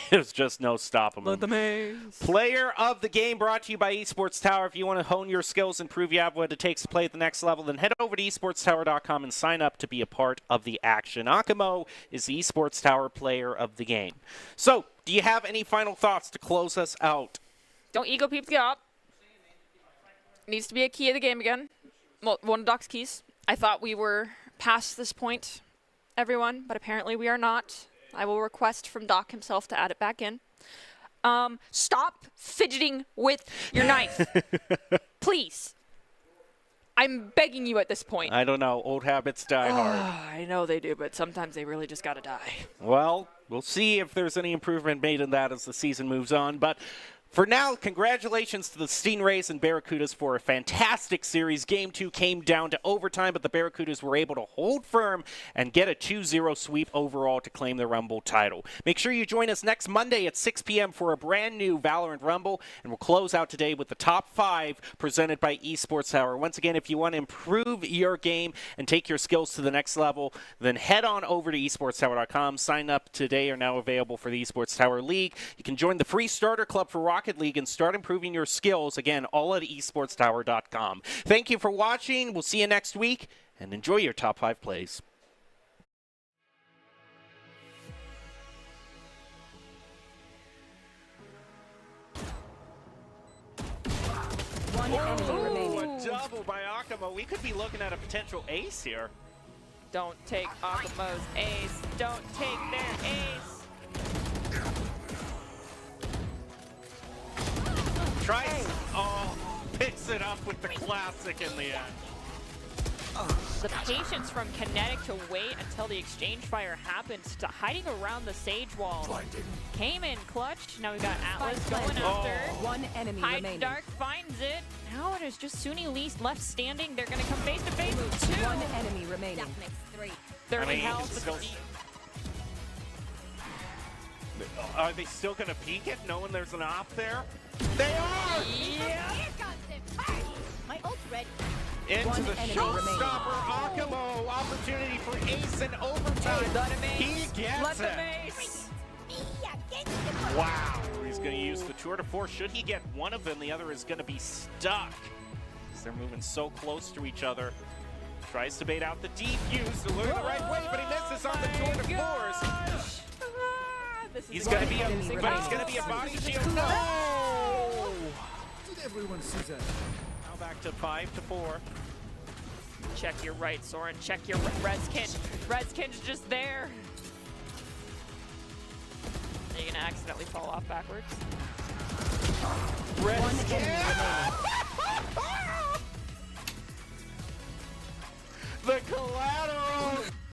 There's just no stopping them. The maze. Player of the game brought to you by Esports Tower. If you want to hone your skills and prove you have what it takes to play at the next level, then head over to esportstower.com and sign up to be a part of the action. Akamo is the Esports Tower player of the game. So, do you have any final thoughts to close us out? Don't ego peeps get up. Needs to be a key of the game again. Well, one of Doc's keys. I thought we were past this point, everyone, but apparently we are not. I will request from Doc himself to add it back in. Stop fidgeting with your knife. Please. I'm begging you at this point. I don't know. Old habits die hard. I know they do, but sometimes they really just gotta die. Well, we'll see if there's any improvement made in that as the season moves on. But for now, congratulations to the Stingrays and Barracudas for a fantastic series. Game 2 came down to overtime, but the Barracudas were able to hold firm and get a 2-0 sweep overall to claim the Rumble title. Make sure you join us next Monday at 6 p.m. for a brand new Valorant Rumble, and we'll close out today with the top 5 presented by Esports Tower. Once again, if you want to improve your game and take your skills to the next level, then head on over to esportstower.com. Sign up today are now available for the Esports Tower League. You can join the free starter club for Rocket League and start improving your skills, again, all at esportstower.com. Thank you for watching. We'll see you next week, and enjoy your top 5 plays. One enemy remaining. A double by Akamo. We could be looking at a potential ace here. Don't take Akamo's ace. Don't take their ace. Tries. Oh, picks it up with the classic in the end. The patience from Kinetic to wait until the exchange fire happens to hiding around the Sage wall. Came in clutch. Now we got Atlas going after. One enemy Hide remaining. Dark finds it. Now it is just Suni Lee left standing. They're going to come face to face with 2. One enemy remaining. 30 health. Are they still going to peek it, knowing there's an op there? They are! Yeah. My ult's ready. Into the showstopper, Akamo. Opportunity for ace in overtime. He gets it. Wow. He's going to use the tour de force. Should he get one of them, the other is going to be stuck. They're moving so close to each other. Tries to bait out the defuse to lure the right way, but he misses on the tour de force. He's going to be a body shield. No! Did everyone see that? Now back to 5-4. Check your right, Soren. Check your Redskin. Redskin's just there. Are you gonna accidentally fall off backwards? Redskin! The collateral